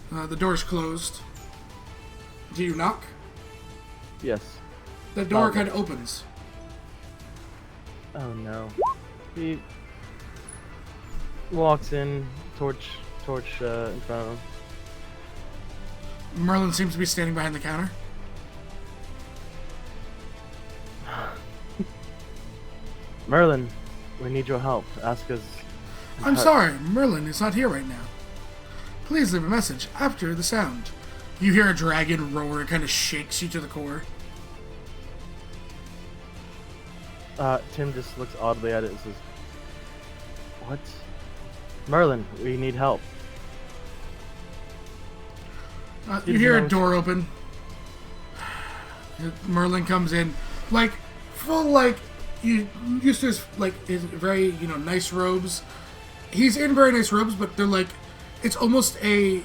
The door's closed. Do you knock? Yes. The door Loudly. kind of opens. Oh no. He walks in, torch in front of him. Merlin seems to be standing behind the counter. Merlin, we need your help. Asuka's. I'm sorry, Merlin is not here right now. Please leave a message after the sound. You hear a dragon roar, it kind of shakes you to the core. Tim just looks oddly at it and says, "What? Merlin, we need help." You hear a door open. Merlin comes in, like, full, like, you used to his, like, his very, nice robes. He's in very nice robes, but they're like, it's almost a,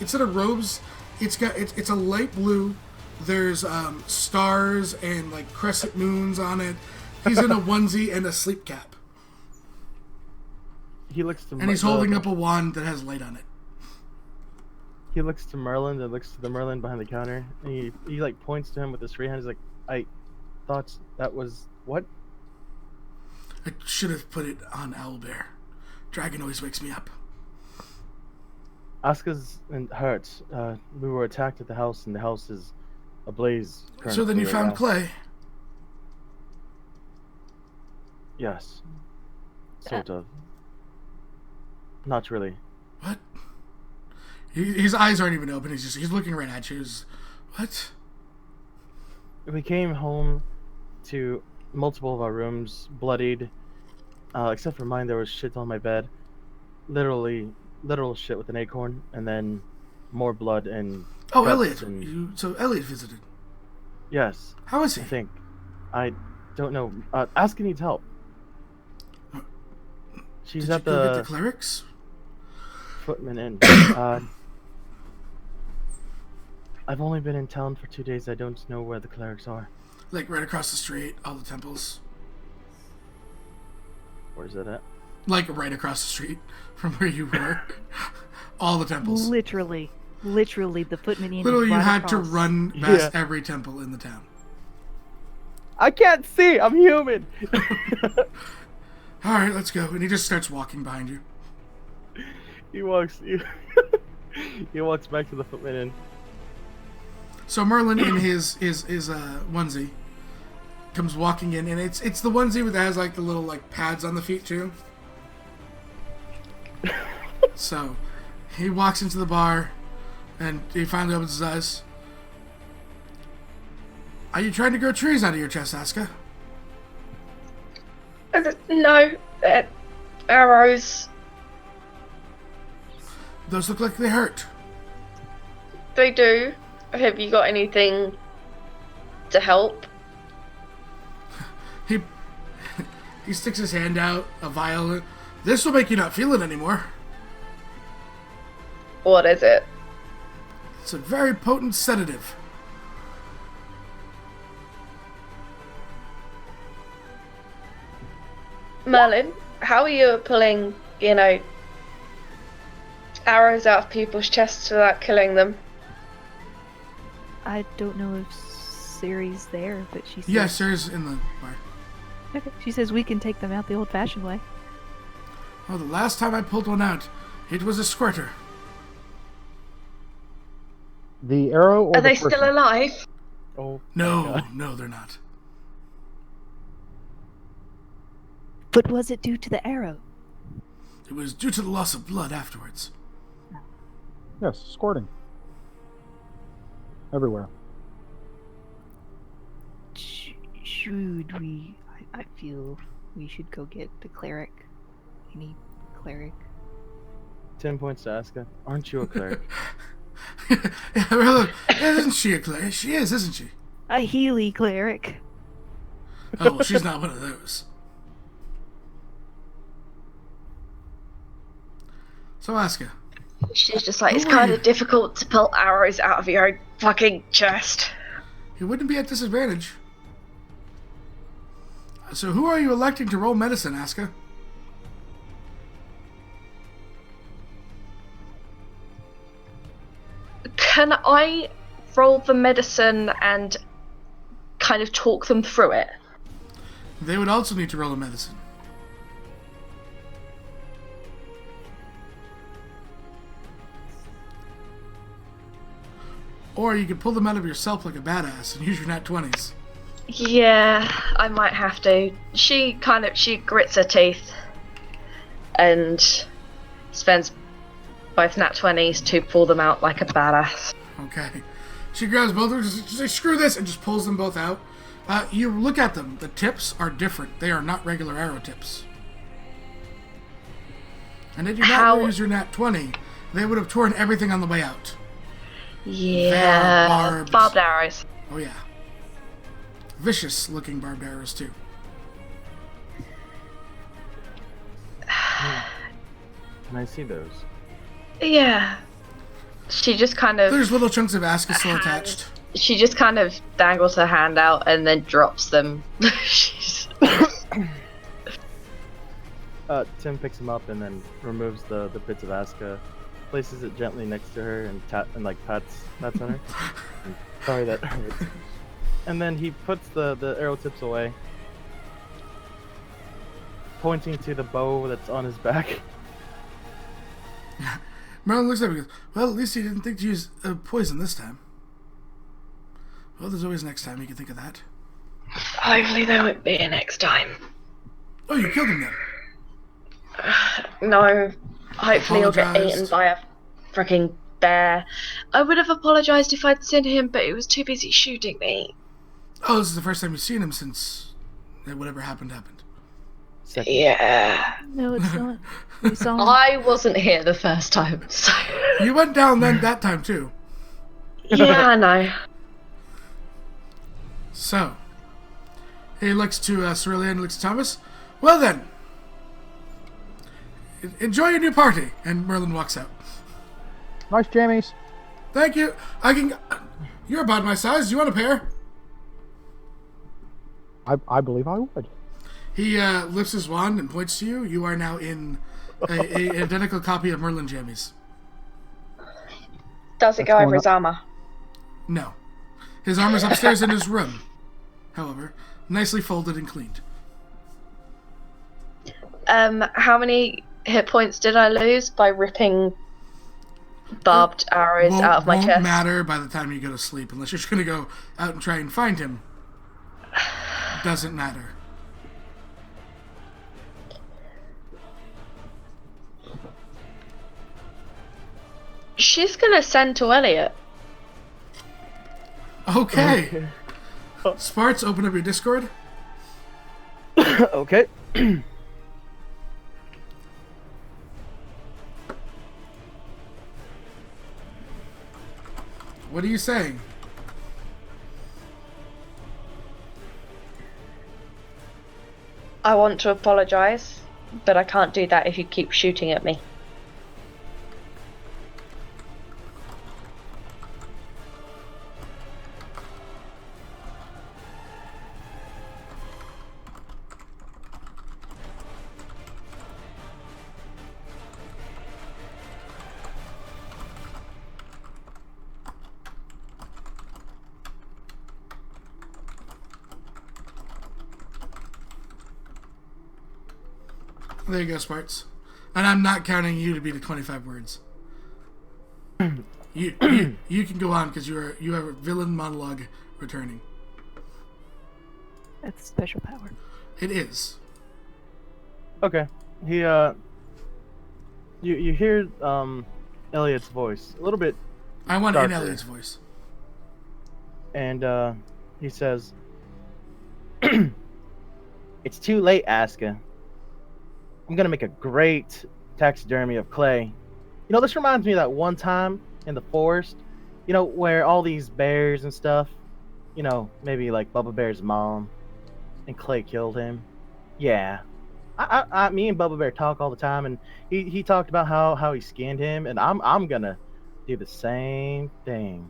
instead of robes, it's a light blue. There's stars and like crescent moons on it. He's in a onesie and a sleep cap. He looks to And he's holding up a wand that has light on it. He looks to Merlin, and looks to the Merlin behind the counter, and he like points to him with his free hand. He's like, "I thought that was what?" I should have put it on Owlbear. Dragon always wakes me up. Asuka's hurt. We were attacked at the house, and the house is ablaze. So then you currently right found now. Clay. Yes. Sort of. Not really. What? His eyes aren't even open. He's looking right at you. What? We came home to multiple of our rooms bloodied. Except for mine, there was shit on my bed. Literal shit with an acorn, and then more blood and. Oh, guts Elliot. and- So Elliot visited. Yes, How is he? I think. I don't know. Asuka needs help. She's Did at you go get the clerics? Footman Inn. I've only been in town for 2 days. I don't know where the clerics are. Like right across the street, all the temples. Where's that at? Like right across the street from where you were. All the temples. Literally, the Footman Inn. Literally, you right had to across. run past every temple in the town. I can't see. I'm human. All right, let's go. And he just starts walking behind you. He walks back to the Footman Inn. So Merlin in his onesie comes walking in, and it's the onesie that has like the little like pads on the feet too. So he walks into the bar, and he finally opens his eyes. Are you trying to grow trees out of your chest, Asuka? No, arrows. Those look like they hurt. They do. Have you got anything to help? He sticks his hand out, a vial. This will make you not feel it anymore. What is it? It's a very potent sedative. Merlin, how are you pulling, arrows out of people's chests without killing them? I don't know if Ciri's there, but she says... Yeah, Ciri's in the bar. Okay. She says we can take them out the old-fashioned way. Oh, the last time I pulled one out, it was a squirter. The arrow or Are they still alive? Oh. No, they're not. But was it due to the arrow? It was due to the loss of blood afterwards. Yes, squirting. Everywhere. Should we... I feel we should go get the cleric. We need cleric. 10 points to Asuka. Aren't you a cleric? Yeah, well, isn't she a cleric? She is, isn't she? A Healy cleric. Oh, well, she's not one of those. So, Asuka. She's just like, it's kind of difficult to pull arrows out of your own fucking chest. You wouldn't be at disadvantage. So who are you electing to roll medicine, Asuka? Can I roll the medicine and kind of talk them through it? They would also need to roll a medicine. Or you could pull them out of yourself like a badass and use your nat 20s. Yeah, I might have to. She grits her teeth and spends both nat 20s to pull them out like a badass. Okay. She grabs both of them, she's like, screw this, and just pulls them both out. You look at them. The tips are different. They are not regular arrow tips. And had you not used your nat 20, they would have torn everything on the way out. Yeah, barbed arrows. Oh yeah. Vicious looking barbed arrows too. Can I see those? Yeah. She just kind of... There's little chunks of Asuka still attached. She just kind of dangles her hand out and then drops them. Tim picks them up and then removes the bits of Asuka, places it gently next to her and pats on her. Sorry, that hurts. And then he puts the arrow tips away, pointing to the bow that's on his back. Merlin looks at me and goes, well, at least he didn't think to use poison this time. Well, there's always next time you can think of that. Hopefully there won't be a next time. Oh, you killed him then? No. Hopefully he'll get eaten by a freaking bear. I would have apologised if I'd seen him, but he was too busy shooting me. Oh, this is the first time you've seen him since whatever happened. Yeah. No, it's not. We saw him. I wasn't here the first time, so... You went down then that time too. Yeah, I know. So, He looks to Cerulean, looks to Thomas. Well then, enjoy your new party. And Merlin walks out. Nice jammies. Thank you. You're about my size. Do you want a pair? I believe I would. He lifts his wand and points to you. You are now in a identical copy of Merlin jammies. Does it go over his armor? No. His armor's upstairs in his room. However, nicely folded and cleaned. How many hit points did I lose by ripping barbed arrows out of my chest? Won't matter by the time you go to sleep, unless you're just going to go out and try and find him. Doesn't matter. She's going to send to Elliot. Okay. Sparts, open up your Discord. Okay. What are you saying? I want to apologize, but I can't do that if you keep shooting at me. There you go, Sparts. And I'm not counting you to be the 25 words. You can go on because you have a villain monologue returning. That's a special power. It is. Okay. He you hear Elliot's voice a little bit. I want darker. in Elliot's voice. And he says, "It's too late, Aska. I'm gonna make a great taxidermy of Clay. You know, this reminds me of that one time in the forest, you know, where all these bears and stuff, you know, maybe like Bubba Bear's mom, and Clay killed him. Yeah, me and Bubba Bear talk all the time, and he talked about how he skinned him, and I'm gonna do the same thing."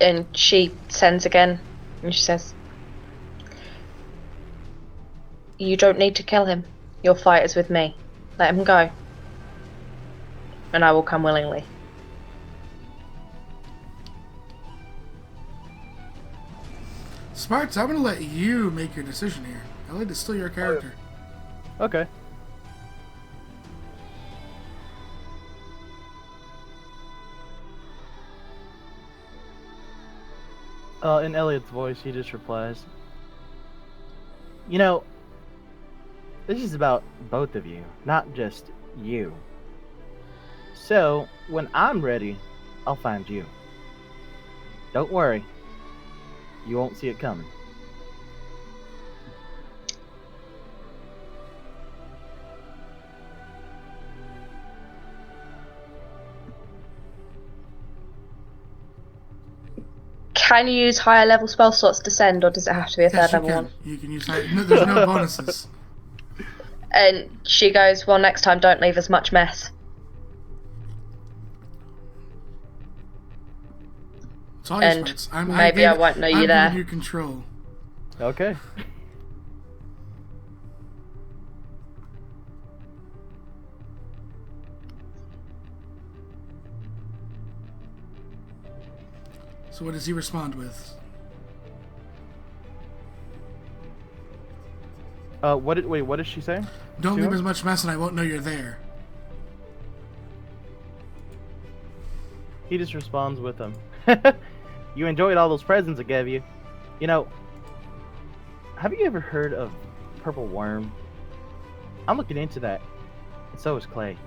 And she sends again, and she says, "You don't need to kill him. Your fight is with me. Let him go, and I will come willingly." Sparts, I'm going to let you make your decision here. Elliot is still your character. Okay. In Elliot's voice, he just replies, "You know, this is about both of you, not just you. So, when I'm ready, I'll find you. Don't worry. You won't see it coming." Can you use higher level spell slots to send, or does it have to be a third level one? You can use higher. No, there's no bonuses. And she goes, "Well, next time don't leave as much mess." It's all your Sparts. Maybe I won't know you there. I'm in your control. Okay. So what does he respond with? What did she say? Don't leave as much mess and I won't know you're there. He just responds with them. "You enjoyed all those presents I gave you. You know, have you ever heard of purple worm? I'm looking into that, and so is Clay."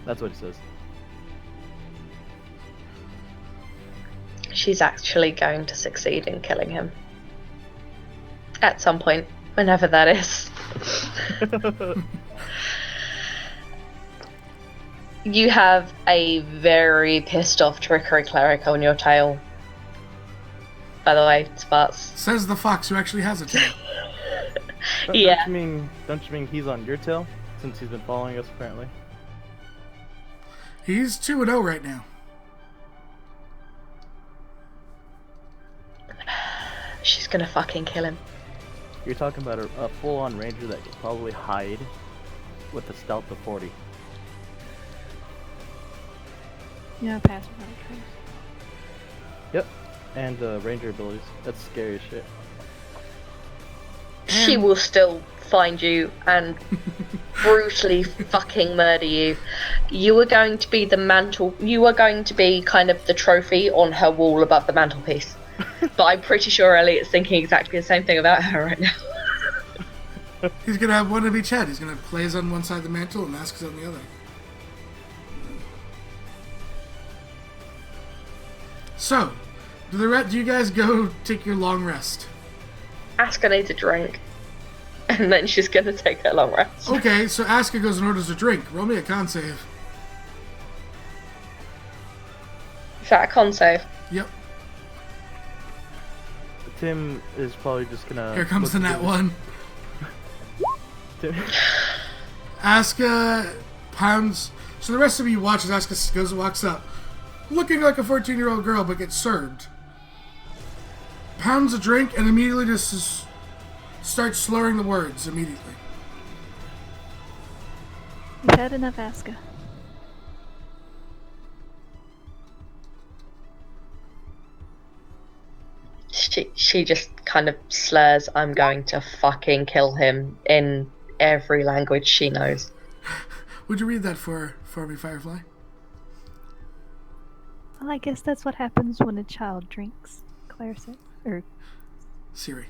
That's what it says. she's actually going to succeed in killing him. At some point, whenever that is. You have a very pissed off trickery cleric on your tail. By the way, Sparks. Says the fox who actually has a tail. Yeah. Don't you mean he's on your tail? Since he's been following us, apparently. He's 2-0 right now. She's gonna fucking kill him. You're talking about a full-on ranger that could probably hide with a stealth of 40. Yeah, pass without a trace. Yep. And ranger abilities. That's scary as shit. She will still find you and brutally fucking murder you. You are going to be the mantle. You are going to be kind of the trophy on her wall above the mantelpiece. But I'm pretty sure Elliot's thinking exactly the same thing about her right now. He's gonna have one of each head. He's gonna have Clay's on one side of the mantle and Aska's on the other. So, do you guys go take your long rest? Aska needs a drink. And then she's gonna take her long rest. Okay, so Aska goes and orders a drink. Roll me a con save. Is that a con save? Yep. Tim is probably just gonna... Here comes the nat one. Aska pounds... So the rest of you watch as Aska goes and walks up. Looking like a 14-year-old girl, but gets served. Pounds a drink and immediately just starts slurring the words immediately. You've had enough, Aska. She just kind of slurs, "I'm going to fucking kill him," in every language she knows. Would you read that for me, Firefly? Well, I guess that's what happens when a child drinks, Claire said. Or Siri.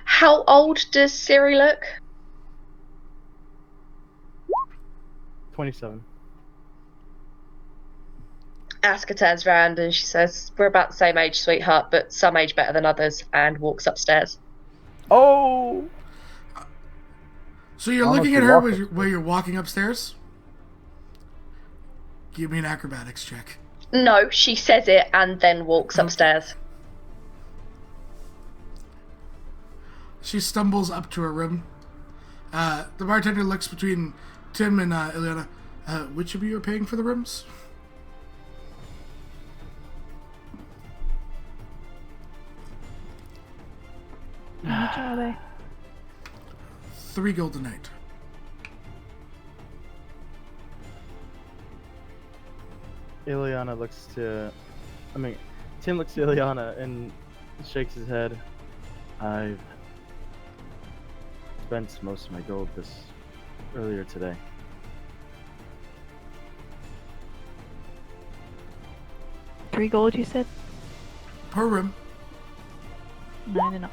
How old does Siri look? 27. Aska turns around and she says, "We're about the same age, sweetheart, but some age better than others," and walks upstairs. Oh! So you're looking at her while you're walking upstairs? Give me an acrobatics check. No, she says it and then walks upstairs. She stumbles up to her room. The bartender looks between Tim and Ileana. Which of you are paying for the rooms? how much are they? 3 gold a night. Tim looks to Ileana and shakes his head. I've spent most of my gold earlier today. $3 gold, you said? Per room. 9 and all.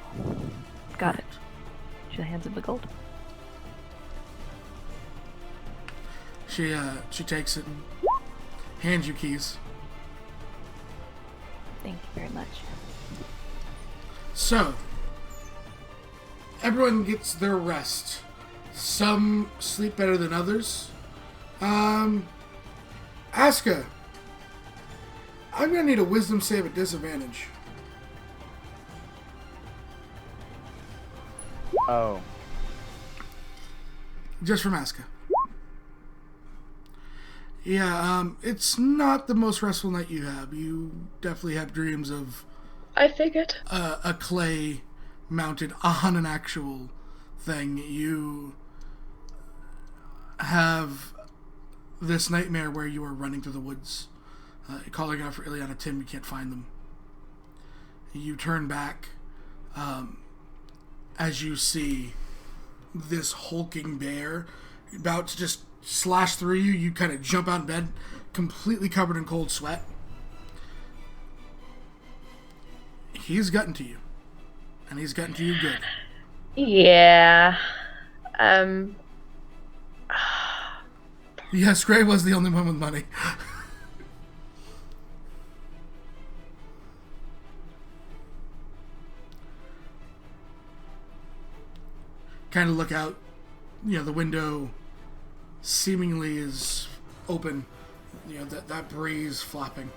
Got it. She hands him the gold. She takes it and hands you keys. Thank you very much. So, everyone gets their rest. Some sleep better than others. Aska, I'm gonna need a wisdom save at disadvantage. Oh. Just from Aska. Yeah, it's not the most restful night you have. You definitely have dreams of I figured. a Clay mounted on an actual thing. You have this nightmare where you are running through the woods, calling out for Ileana, Tim, you can't find them. You turn back as you see this hulking bear about to just slash through you. You kind of jump out of bed, completely covered in cold sweat. He's gotten to you. And he's gotten to you good. Yeah. Yes, Gray was the only one with money. Kind of look out, the window seemingly is open, that breeze flapping.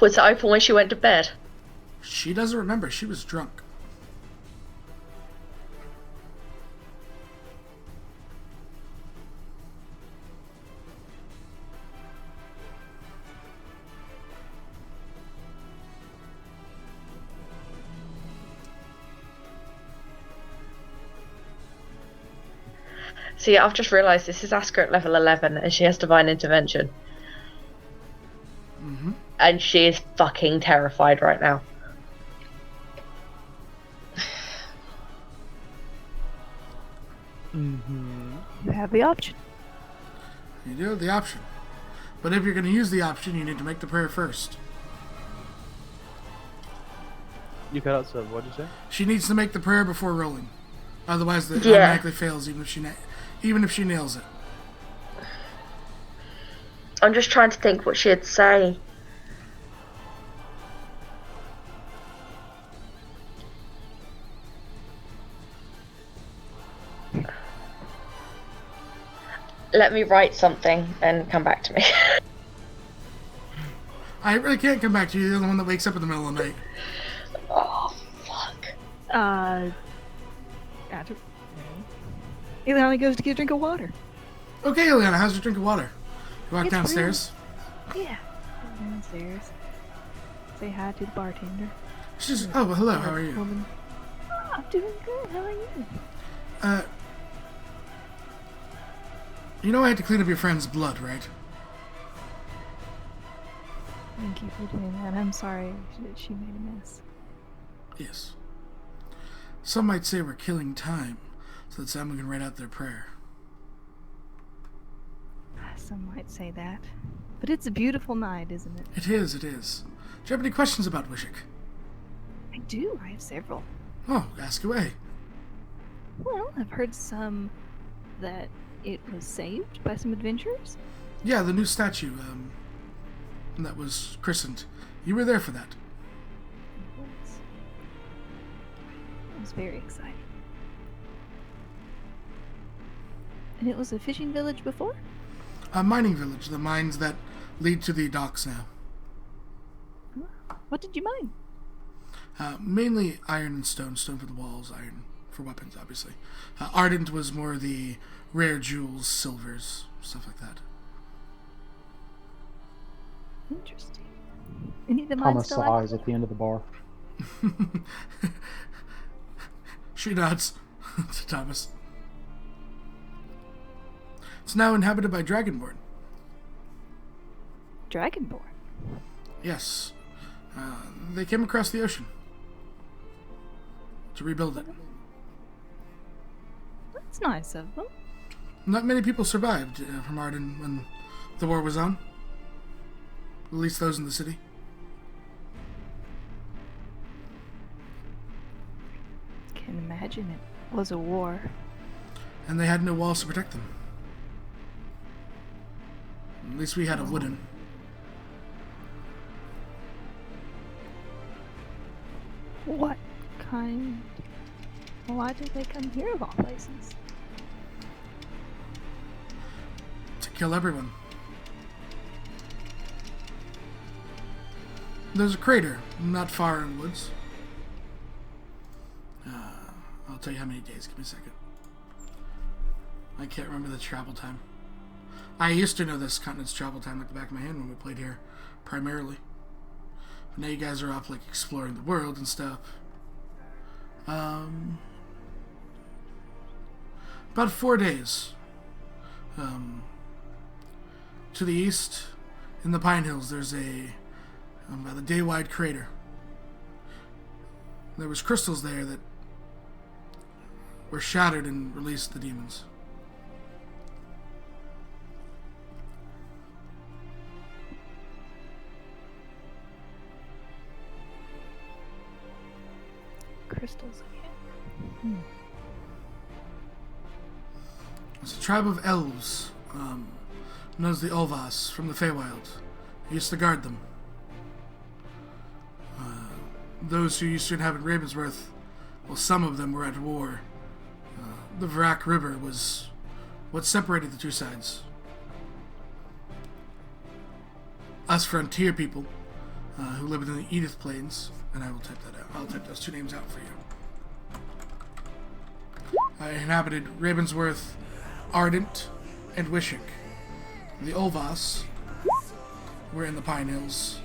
Was it open when she went to bed? She doesn't remember. She was drunk. See, I've just realised this is Asker at level 11 and she has Divine Intervention. Mm-hmm. And she is fucking terrified right now. Mm-hmm. You have the option. You do have the option. But if you're going to use the option, you need to make the prayer first. You cut out stuff. What'd you say? She needs to make the prayer before rolling. Otherwise, it automatically fails, even if she nails it. I'm just trying to think what she'd say. Let me write something and come back to me. I really can't come back to you. You're the one that wakes up in the middle of the night. Oh, fuck. Ileana goes to get a drink of water. Okay, Ileana, how's your drink of water? You walk downstairs? Yeah. Downstairs. Say hi to the bartender. She's, oh, well, hello, how are you? Woman. Oh, I'm doing good. How are you? You know I had to clean up your friend's blood, right? Thank you for doing that. I'm sorry that she made a mess. Yes. Some might say we're killing time so that someone can write out their prayer. Some might say that. But it's a beautiful night, isn't it? It is, it is. Do you have any questions about Wishik? I do. I have several. Oh, ask away. Well, I've heard some that it was saved by some adventurers. Yeah, the new statue, that was christened. You were there for that. It was very exciting. And it was a fishing village before? A mining village, the mines that lead to the docks now. What did you mine? Mainly iron and stone. Stone for the walls, iron for weapons, obviously. Ardent was more the rare jewels, silvers, stuff like that. Interesting. Any of the mines Thomas still sighs active? at the end of the bar. She nods to Thomas. It's now inhabited by Dragonborn. Dragonborn? Yes. They came across the ocean to rebuild it. That's nice of them. Not many people survived from Arden when the war was on. At least those in the city. Can imagine it was a war. And they had no walls to protect them. At least we had a wooden. What kind? Why did they come here of all places? To kill everyone. There's a crater not far in the woods. I'll tell you how many days. Give me a second. I can't remember the travel time. I used to know this continent's travel time like the back of my hand when we played here, primarily. But now you guys are off like exploring the world and stuff. About 4 days. To the east, in the Pine Hills, there's the Daywide crater. There was crystals there that were shattered and released the demons. Crystals again. It's a tribe of elves, known as the Olvas, from the Feywild. He used to guard them. Those who used to inhabit Ravensworth, well, some of them were at war. The Vrak River was what separated the two sides. Us frontier people, who live in the Edith Plains, and I will type that out. I'll type those two names out for you. Inhabited Ravensworth, Ardent, and Wishick. The Olvas were in the Pine Hills,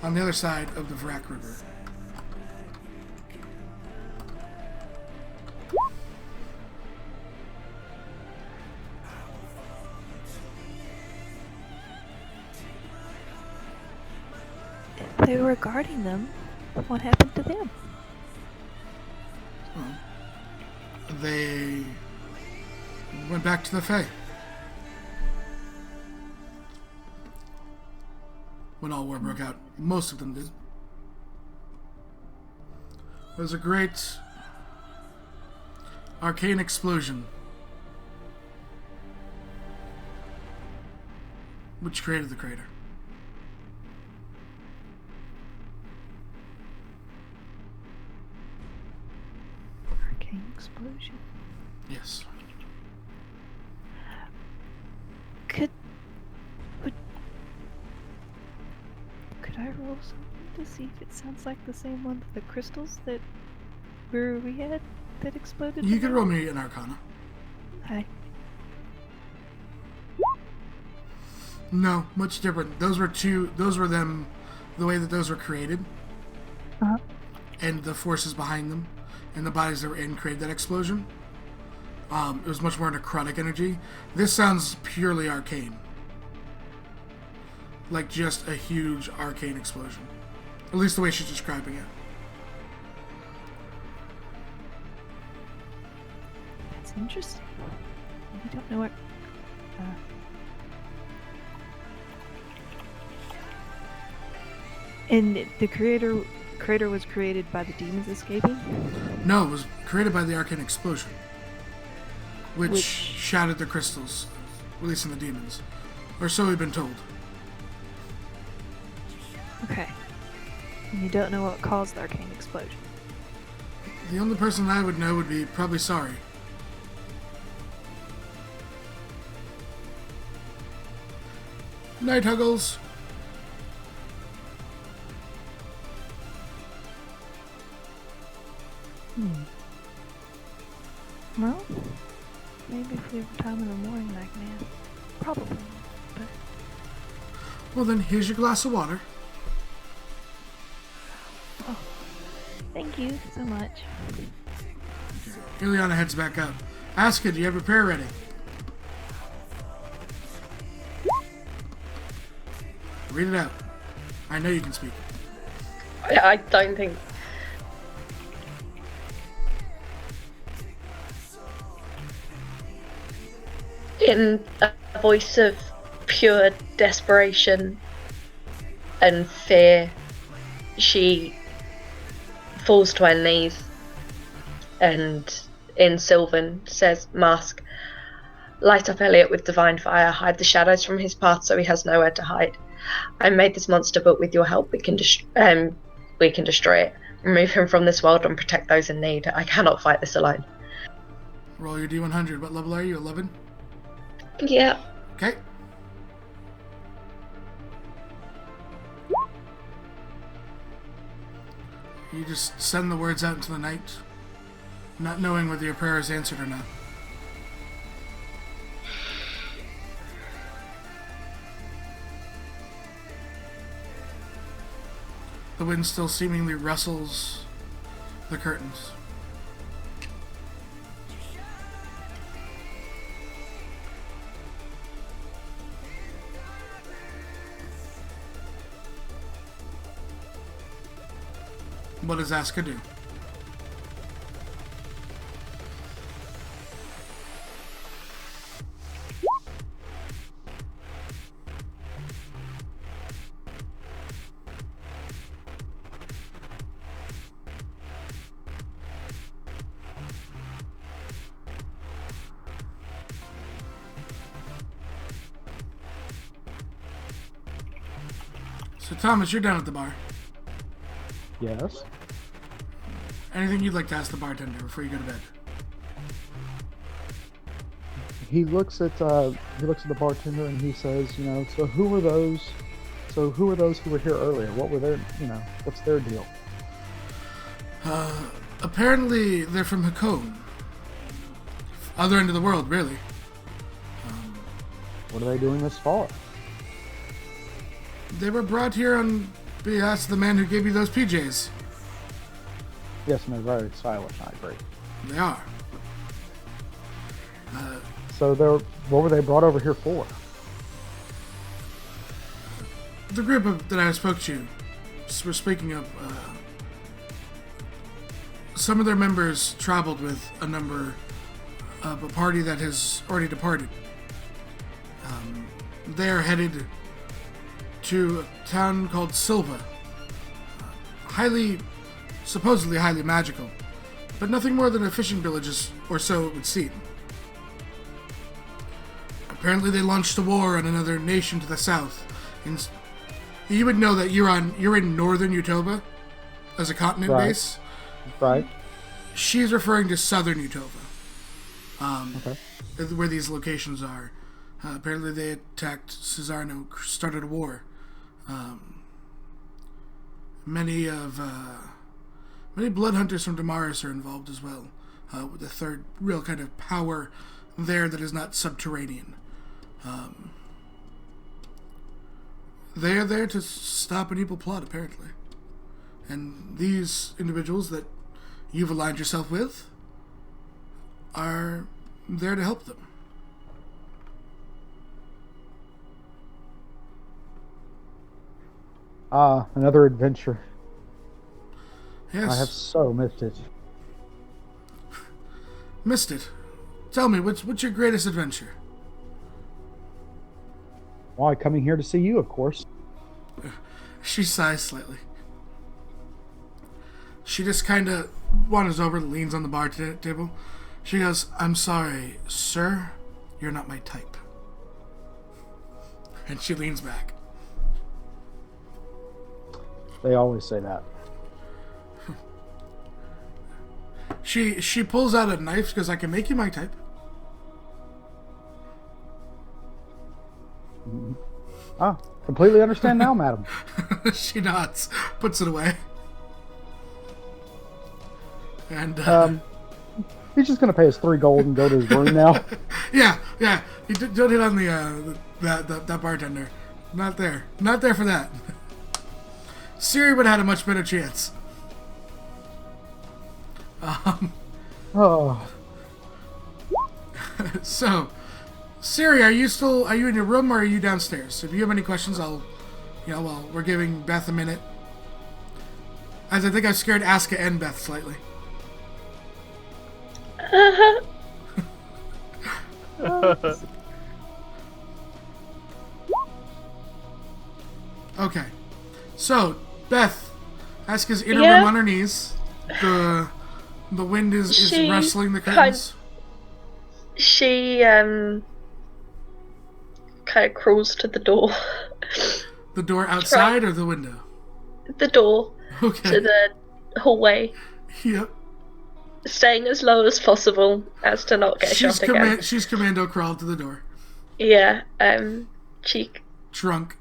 on the other side of the Vrak River. They were guarding them. What happened to them? Well, they went back to the Fae. When all war broke out, most of them did. There was a great arcane explosion which created the crater. Explosion. Yes. Could I roll something to see if it sounds like the same one of the crystals that we had that exploded? You can roll me an Arcana. Hi. No, much different. Those were them, the way that those were created. Uh-huh. And the forces behind them. And the bodies that were in created that explosion. It was much more necrotic energy. This sounds purely arcane. Like just a huge arcane explosion. At least the way she's describing it. That's interesting. I don't know what... And the crater was created by the demons escaping? No, it was created by the arcane explosion, which shattered the crystals, releasing the demons. Or so we've been told. Okay. And you don't know what caused the arcane explosion? The only person I would know would be probably Sorry. Night, Huggles. Well, maybe if we have time in the morning I can ask. Probably not, but... Well then, here's your glass of water. Oh, thank you so much. Ileana heads back up. Asuka, do you have your prayer ready? Read it out. I know you can speak. I don't think... In a voice of pure desperation and fear, she falls to her knees and in Sylvan says, "Mask, light up Elliot with divine fire, hide the shadows from his path so he has nowhere to hide. I made this monster, but with your help we can destroy it. Remove him from this world and protect those in need. I cannot fight this alone." Roll your D100. What level are you? 11? Yeah. Okay. You just send the words out into the night, not knowing whether your prayer is answered or not. The wind still seemingly rustles the curtains. What does Asuka do? So, Thomas, you're down at the bar. Yes. Anything you'd like to ask the bartender before you go to bed? He looks at the bartender and he says, so who were those? So who were those who were here earlier? What were their, what's their deal? Apparently they're from Hakone. Other end of the world, really. What are they doing this fall? They were brought here on behalf of the man who gave you those PJs. Yes, and they're very silent. I agree. They are. What were they brought over here for? The group that I spoke to, we're speaking of, some of their members traveled with a number of a party that has already departed. They are headed to a town called Silva. Supposedly highly magical, but nothing more than a fishing village, or so it would seem. Apparently they launched a war on another nation to the south. And you would know that you're in northern Utova as a continent base. Right. She's referring to southern Utova. Okay. Where these locations are. Apparently they attacked Cesarno, started a war. Many blood hunters from Damaris are involved as well. With the third real kind of power there that is not subterranean. They are there to stop an evil plot, apparently. And these individuals that you've aligned yourself with are there to help them. Another adventure. Yes. I have so missed it. Missed it. Tell me, what's your greatest adventure? Why, coming here to see you, of course. She sighs slightly. She just kind of wanders over, leans on the bar table. She goes, "I'm sorry, sir, you're not my type." And she leans back. They always say that. She pulls out a knife because I can make you my type. Completely understand now, madam. She nods, puts it away. And he's just gonna pay us 3 gold and go to his room now. yeah. You don't hit on the that bartender. Not there for that. Siri would have had a much better chance. So, Siri, are you in your room or are you downstairs? If you have any questions, while we're giving Beth a minute. As I think I've scared Aska and Beth slightly. Okay. So, Beth, Aska's in her room on her knees. The wind is rustling the curtains. She kind of crawls to the door. The door outside or the window? The door. Okay. To the hallway. Yep. Staying as low as possible as to not get shot again. She's commando crawled to the door. Yeah. She. Drunk.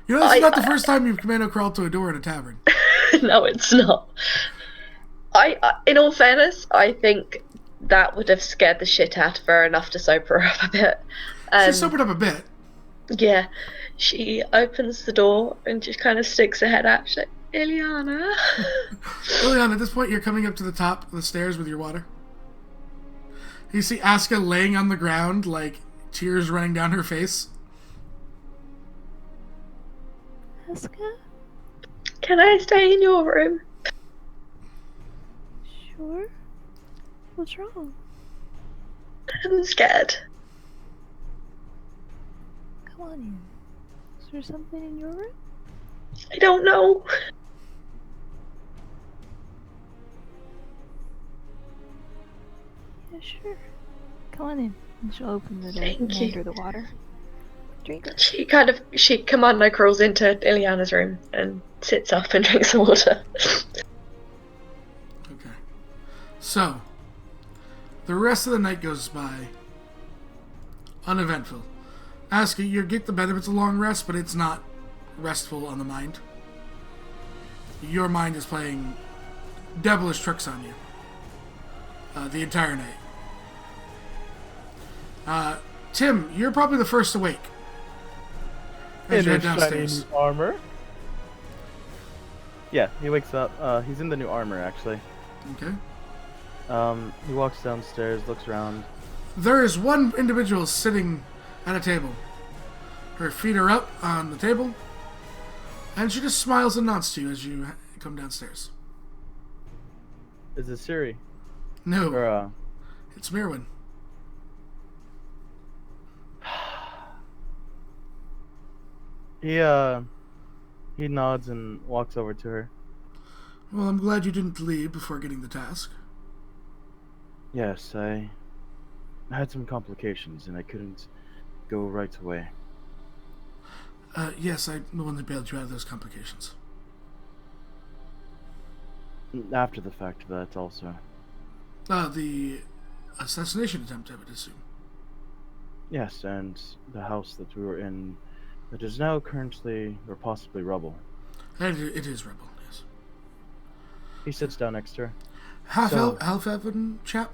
This is not the first time you've commando crawled to a door in a tavern. No, it's not. In all fairness, I think that would have scared the shit out of her enough to sober her up a bit. She sobered up a bit. Yeah. She opens the door and just kind of sticks her head out. She's like, Ileana. Ileana, at this point, you're coming up to the top of the stairs with your water. You see Aska laying on the ground, like, tears running down her face. Aska? Can I stay in your room? Sure. What's wrong? I'm scared. Come on in. Is there something in your room? I don't know. Yeah, sure. Come on in. And she'll open the door Thank and you. enter the water. drink? She commando crawls into Ileana's room and sits up and drinks some water. Okay. So, the rest of the night goes by uneventful. Asuka, you get the benefits of a long rest, but it's not restful on the mind. Your mind is playing devilish tricks on you the entire night. Tim, you're probably the first awake. In his shiny armor. Yeah, he wakes up. He's in the new armor, actually. Okay. He walks downstairs, looks around. There is one individual sitting at a table. Her feet are up on the table, and she just smiles and nods to you as you come downstairs. Is it Siri? No. Or, it's Mirwin. He nods and walks over to her. Well, I'm glad you didn't leave before getting the task. Yes, I had some complications and I couldn't go right away. Yes, I'm the one that bailed you out of those complications. After the fact of that, also. The assassination attempt, I would assume. Yes, and the house that we were in that is now currently, or possibly, rubble. And it is rubble, yes. He sits down next to her. Half-elven chap?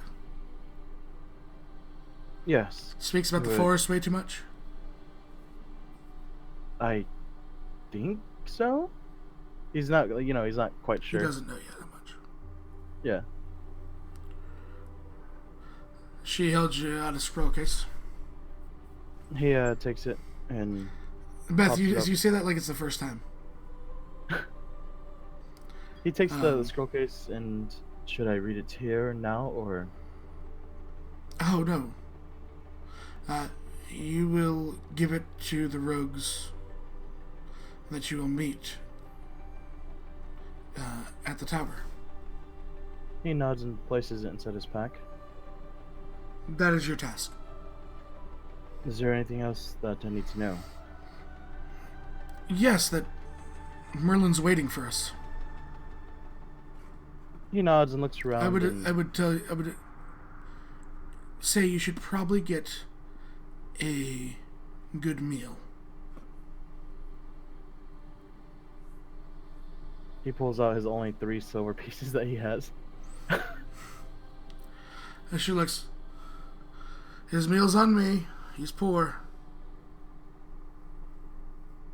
Yes. Speaks about the forest way too much? I think so? He's not, he's not quite sure. He doesn't know yet that much. Yeah. She held you out a scroll case. He takes it and... Beth, you say that like it's the first time. He takes the scroll case and... Should I read it here now, or...? Oh, no. You will give it to the rogues that you will meet at the tower. He nods and places it inside his pack. That is your task. Is there anything else that I need to know? Yes, that Merlin's waiting for us. He nods and looks around. I would say you should probably get a good meal. He pulls out his only 3 silver pieces that he has. As she looks, his meal's on me. He's poor.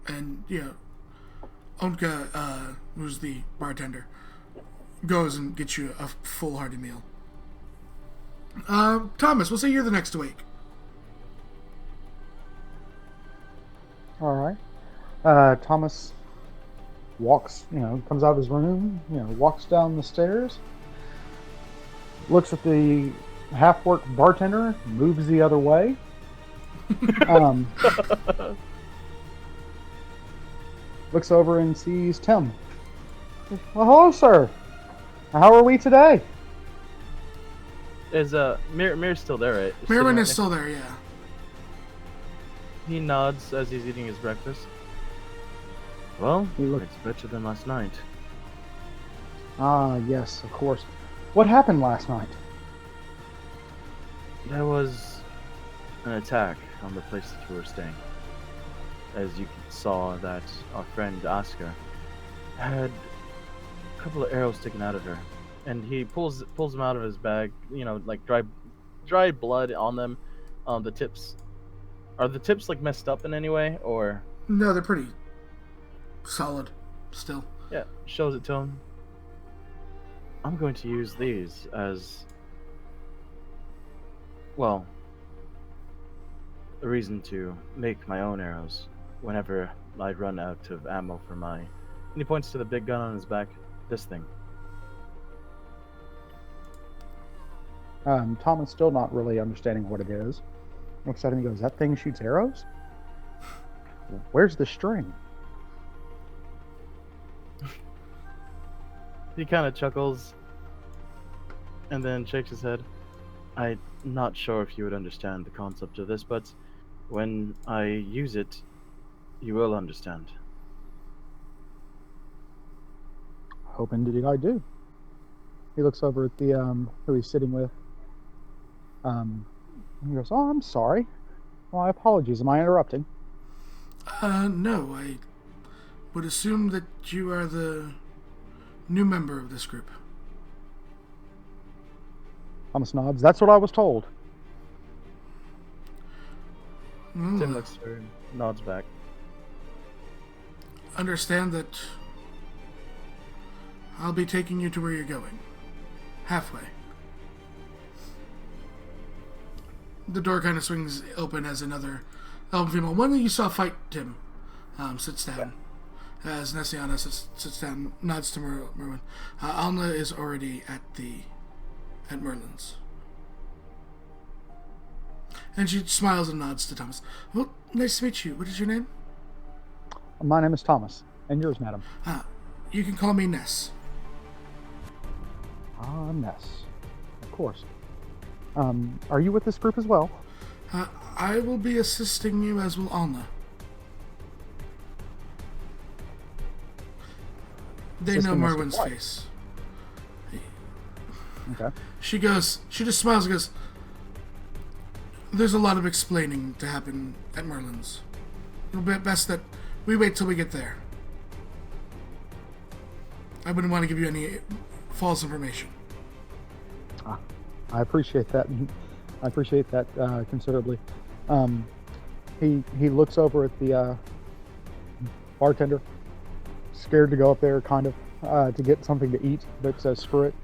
And, Onka, who's the bartender, goes and gets you a full hearty meal. Thomas, we'll say you're the next awake. All right. Thomas walks, comes out of his room, walks down the stairs, looks at the half-worked bartender, moves the other way. Looks over and sees Tim. Well, hello, sir. How are we today? Is Mir's still there, right? Mirwin is still there, yeah. He nods as he's eating his breakfast. Well, it's better than last night. Ah, yes, of course. What happened last night? There was an attack on the place that we were staying. As you saw, that our friend Asuka had a couple of arrows sticking out of her, and he pulls them out of his bag. Like dry blood on them. The tips. Are the tips like messed up in any way, or? No, they're pretty solid still. Yeah, shows it to him. I'm going to use these as, well, a reason to make my own arrows whenever I run out of ammo for my... And he points to the big gun on his back. This thing. Thomas still not really understanding what it is. Looks at him and goes, that thing shoots arrows? Where's the string? He kind of chuckles and then shakes his head. I'm not sure if you would understand the concept of this, but When I use it, you will understand. Hope indeed I do. He looks over at the who he's sitting with. He goes, "Oh, I'm sorry. My apologies. Am I interrupting?" No. I would assume that you are the new member of this group. Thomas nods. That's what I was told. Tim looks at her and nods back. Understand that I'll be taking you to where you're going. Halfway. The door kind of swings open as another elven female, one that you saw fight Tim, sits down. As Nessiana sits down, nods to Merwin. Alna is already at Merlin's. And she smiles and nods to Thomas. Well, nice to meet you. What is your name? My name is Thomas. And yours, madam? You can call me Ness. Ness. Of course. Are you with this group as well? I will be assisting you, as will Alna. They know Merwin's face. Okay. She just smiles and goes, there's a lot of explaining to happen at Merlin's. It'll be best that we wait till we get there. I wouldn't want to give you any false information. I appreciate that. I appreciate that considerably. He looks over at the bartender, scared to go up there, kind of, to get something to eat, but says screw it,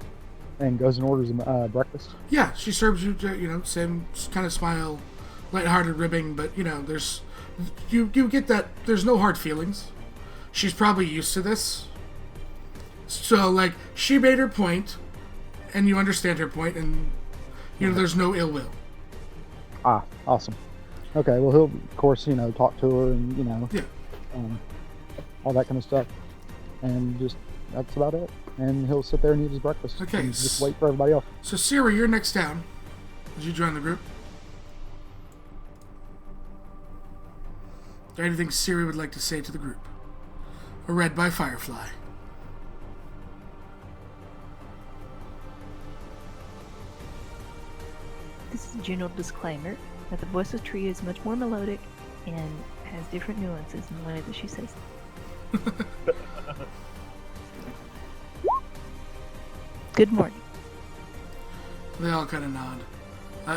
and goes and orders breakfast. Yeah, she serves you, same kind of smile, lighthearted ribbing, but, there's, you get that there's no hard feelings. She's probably used to this. So, she made her point, and you understand her point, and, there's no ill will. Awesome. Okay, well, he'll, of course, talk to her and, yeah. All that kind of stuff. And just, that's about it. And he'll sit there and eat his breakfast. Okay. And just wait for everybody else. So, Siri, you're next down. Did you join the group? Is there anything Siri would like to say to the group? Read by Firefly. This is a general disclaimer that the voice of Tree is much more melodic and has different nuances in the way that she says it. Good morning. They all kind of nod.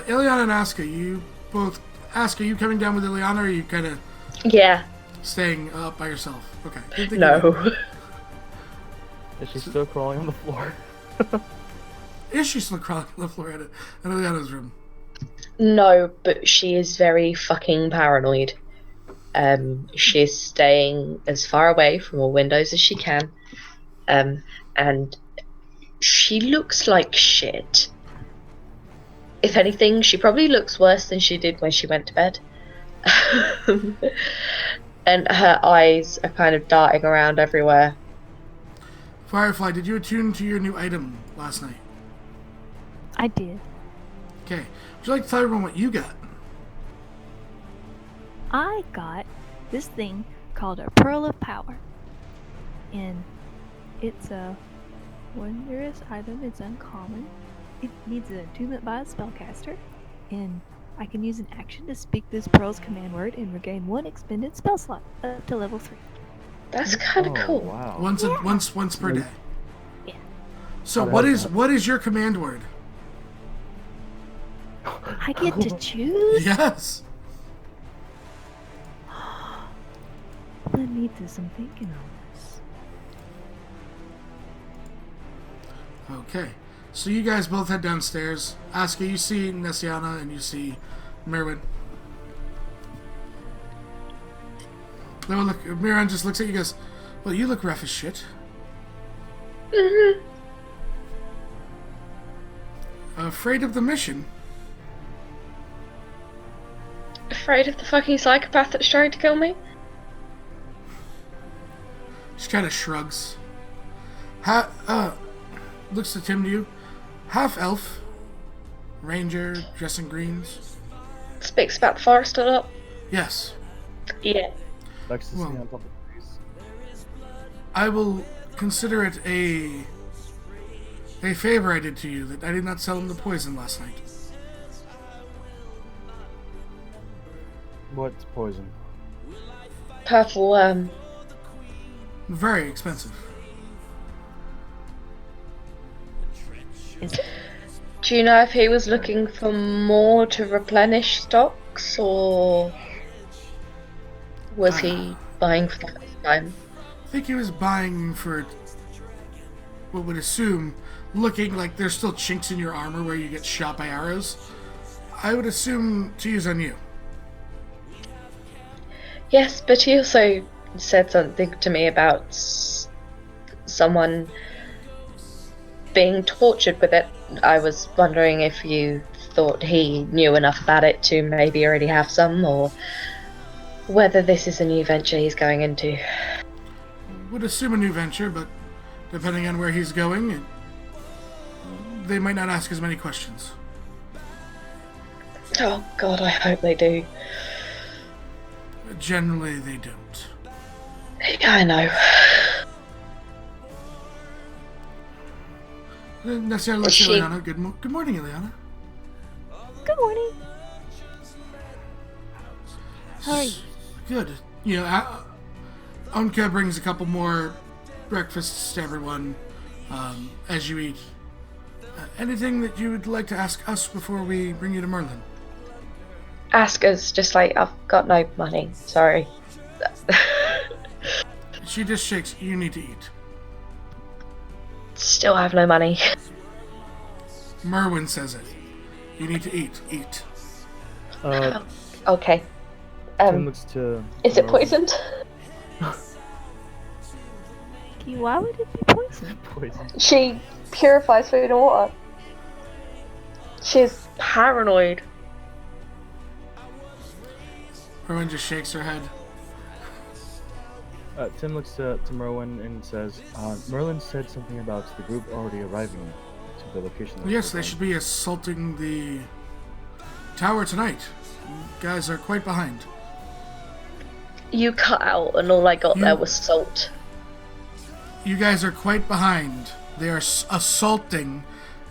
Ileana and Aska, you both... Aska, are you coming down with Ileana, or are you kind of... Yeah. Staying up by yourself? Okay. No. Is she still crawling on the floor? Is she still crawling on the floor at Ileana's room? No, but she is very fucking paranoid. She's staying as far away from all windows as she can. And she looks like shit. If anything, she probably looks worse than she did when she went to bed. And her eyes are kind of darting around everywhere. Firefly, did you attune to your new item last night? I did. Okay. Would you like to tell everyone what you got? I got this thing called a Pearl of Power. And it's a wondrous item. It's uncommon. It needs an attunement by a spellcaster. And I can use an action to speak this pearl's command word and regain one expended spell slot up to level 3. That's kind of cool. Wow. Once per day. Yeah. So what is your command word? I get to choose? Yes. Let me do some thinking on this. Okay. So you guys both head downstairs. Asuka, you see Nessiana and you see Merwin. Then look, Miran just looks at you and goes, well, you look rough as shit. Mm-hmm. Afraid of the mission? Afraid of the fucking psychopath that's trying to kill me? She kind of shrugs. Looks to Tim to you. Half elf. Ranger, dressing greens. Speaks about the forest a lot. Yes. Yeah. Ecstasy on top of trees. I will consider it a favor I did to you that I did not sell him the poison last night. What poison? Purple worm. Very expensive. Do you know if he was looking for more to replenish stocks, or was he buying for that time? I think he was buying for what would assume, looking like there's still chinks in your armor where you get shot by arrows. I would assume to use on you. Yes, but he also said something to me about someone being tortured with it. I was wondering if you thought he knew enough about it to maybe already have some, or whether this is a new venture he's going into. Would assume a new venture, but depending on where he's going, they might not ask as many questions. Oh God, I hope they do. Generally, they don't. Yeah, I know. Necessarily, Ileana. Good morning, Ileana. Good morning. How are you? Good. You know, Onka brings a couple more breakfasts to everyone as you eat. Anything that you would like to ask us before we bring you to Merlin? Ask us, just like, I've got no money, sorry. She just shakes. You need to eat. Still have no money. Merwin says it. You need to eat. Eat. Okay. Tim looks to Is it poisoned? Why would it be poison? Poison. She purifies food and water. She's paranoid. Merwin just shakes her head. Tim looks to Merwin and says, Merlin said something about the group already arriving to the location. Yes, they should be assaulting the tower tonight. You guys are quite behind. You cut out and all I got there was salt. You guys are quite behind. They are assaulting.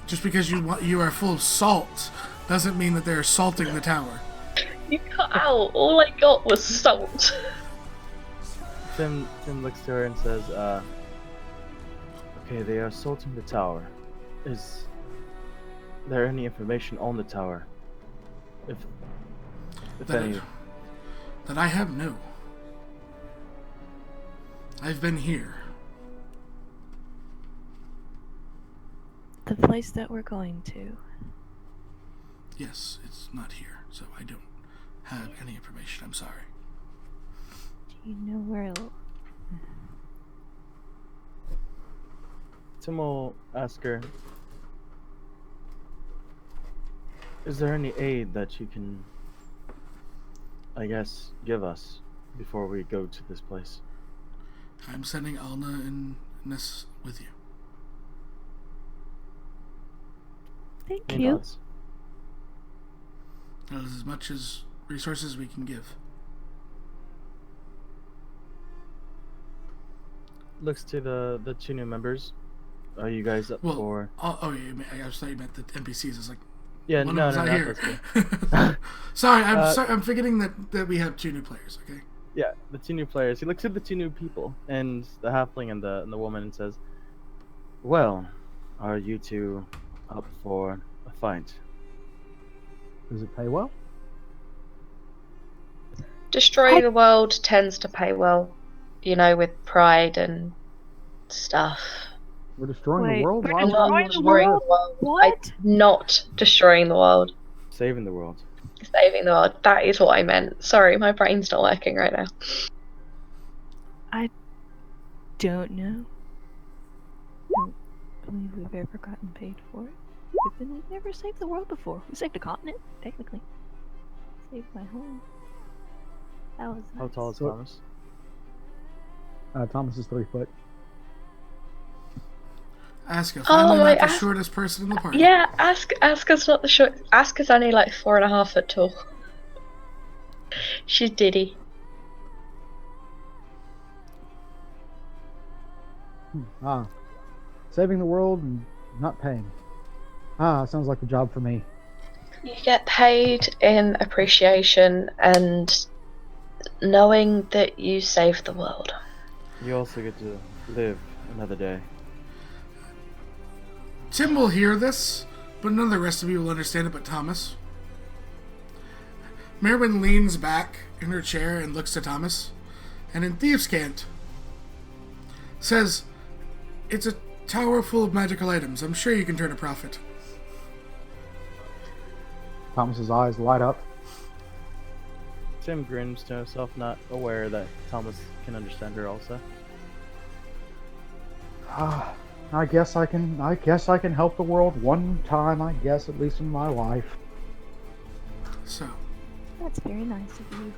Just because you are full of salt doesn't mean that they're assaulting the tower. You cut out. All I got was salt. Tim looks to her and says, okay, they are assaulting the tower. Is there any information on the tower? If any... That I have, no. I've been here. The place that we're going to. Yes, it's not here, so I don't have any information. I'm sorry. Do you know where Tim will ask her, is there any aid that you can, I guess, give us before we go to this place? I'm sending Alna and Ness with you. Thank you. That is as much as resources we can give. Looks to the two new members. Are you guys up for? Oh yeah, I thought you meant the NPCs. I was like, yeah, no, here. Sorry, I'm forgetting that we have two new players. Okay. Yeah, the two new players. He looks at the two new people and the halfling and the woman and says, "Well, are you two up for a fight?" Does it pay well? Destroying the world tends to pay well, you know, with pride and stuff. We're destroying the world? We're Why destroying the world? What? Not destroying the world. Saving the world. Saving the world. That is what I meant. Sorry, my brain's not working right now. I don't know. I don't believe we've ever gotten paid for it. We've never saved the world before. We saved a continent, technically. Saved my home. That was nice. How tall is Thomas? Thomas is 3 foot. Aska, finally not the shortest person in the party. Yeah, Aska's not the short. Aska's only like 4.5 foot tall. She's Diddy. Saving the world and not paying. Sounds like a job for me. You get paid in appreciation and knowing that you saved the world. You also get to live another day. Tim will hear this, but none of the rest of you will understand it but Thomas. Merwin leans back in her chair and looks to Thomas, and in Thieves' Cant says, "It's a tower full of magical items. I'm sure you can turn a profit." Thomas's eyes light up. Tim grins to himself, not aware that Thomas can understand her also. I guess I can help the world one time, I guess, at least in my life. So, that's very nice of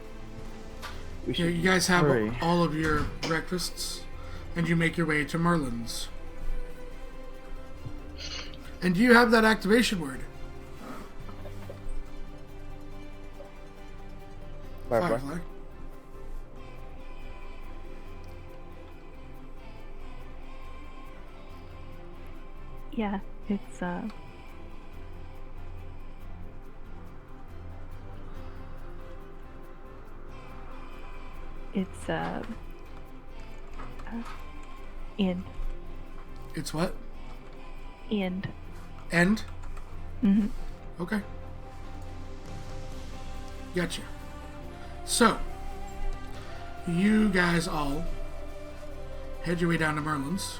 you. You guys have all of your breakfasts, and you make your way to Merlin's. And do you have that activation word? Firefly. Yeah, it's end. It's what? End. End? Mm-hmm. Okay. Gotcha. So, you guys all head your way down to Merlin's.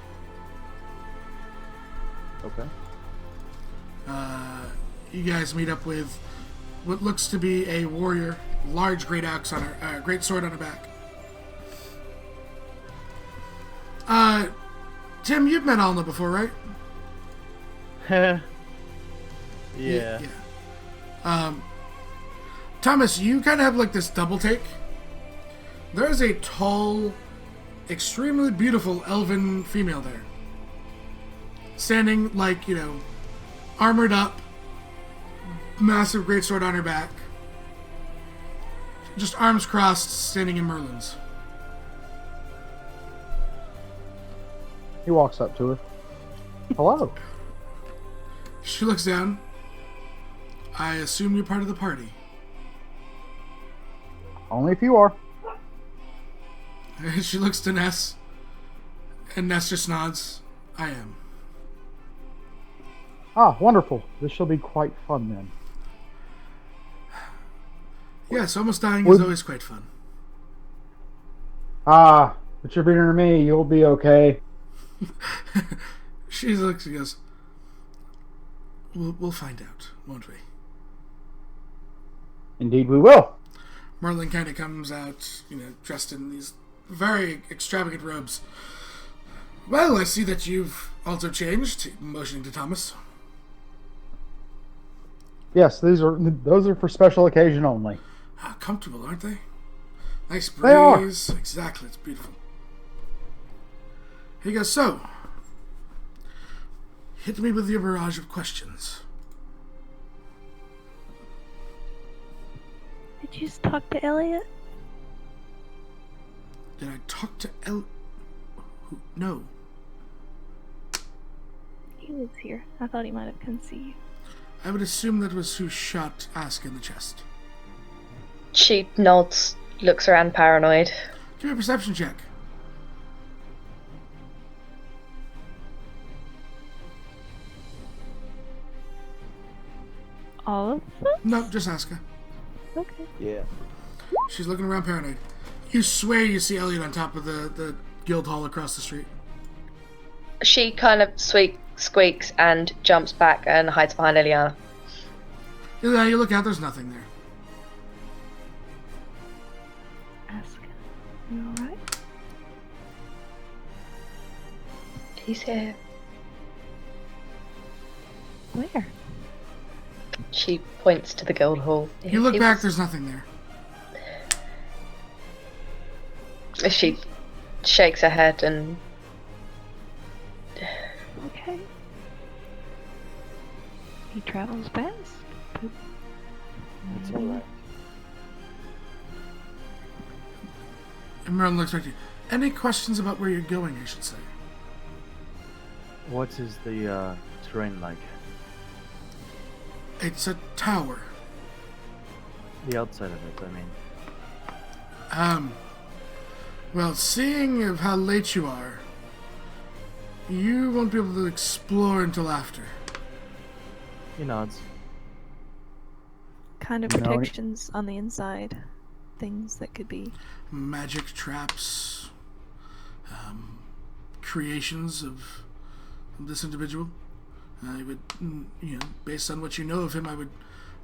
Okay. You guys meet up with what looks to be a warrior, large great axe on her, great sword on her back. Tim, you've met Alna before, right? Yeah. Thomas, you kind of have like this double take. There's a tall, extremely beautiful elven female there. Standing like, armored up, massive greatsword on her back. Just arms crossed, standing in Merlin's. He walks up to her. Hello. She looks down. I assume you're part of the party. Only if you are. She looks to Ness, and Ness just nods. I am. Wonderful. This shall be quite fun then. Yes, almost dying is always quite fun. But you're beating me. You'll be okay. She looks and goes, We'll find out, won't we? Indeed we will. Merlin kind of comes out, dressed in these very extravagant robes. Well, I see that you've also changed, motioning to Thomas. Yes, those are for special occasion only. Comfortable, aren't they? Nice breeze. They are. Exactly, it's beautiful. He goes, so, hit me with your barrage of questions. Did you just talk to Elliot? Did I talk to No. He was here. I thought he might have come see you. I would assume that was who shot Ask in the chest. She nods, looks around paranoid. Give me a perception check. All of them? No, just Asuka. Okay. Yeah. She's looking around paranoid. You swear you see Elliot on top of the guild hall across the street. She kind of squeaks and jumps back and hides behind Eliana. Yeah, you look out, there's nothing there. Ask. You alright? He's here. Where? She points to the guild hall. You look back, there's nothing there. She shakes her head and... Okay. He travels fast. It's alright. And Merlin looks back to you. Any questions about where you're going, I should say? What is the terrain like? It's a tower. The outside of it, I mean. Well, seeing of how late you are, you won't be able to explore until after. He nods. Kind of protections on the inside. Things that could be magic traps, creations of this individual. I would, based on what you know of him, I would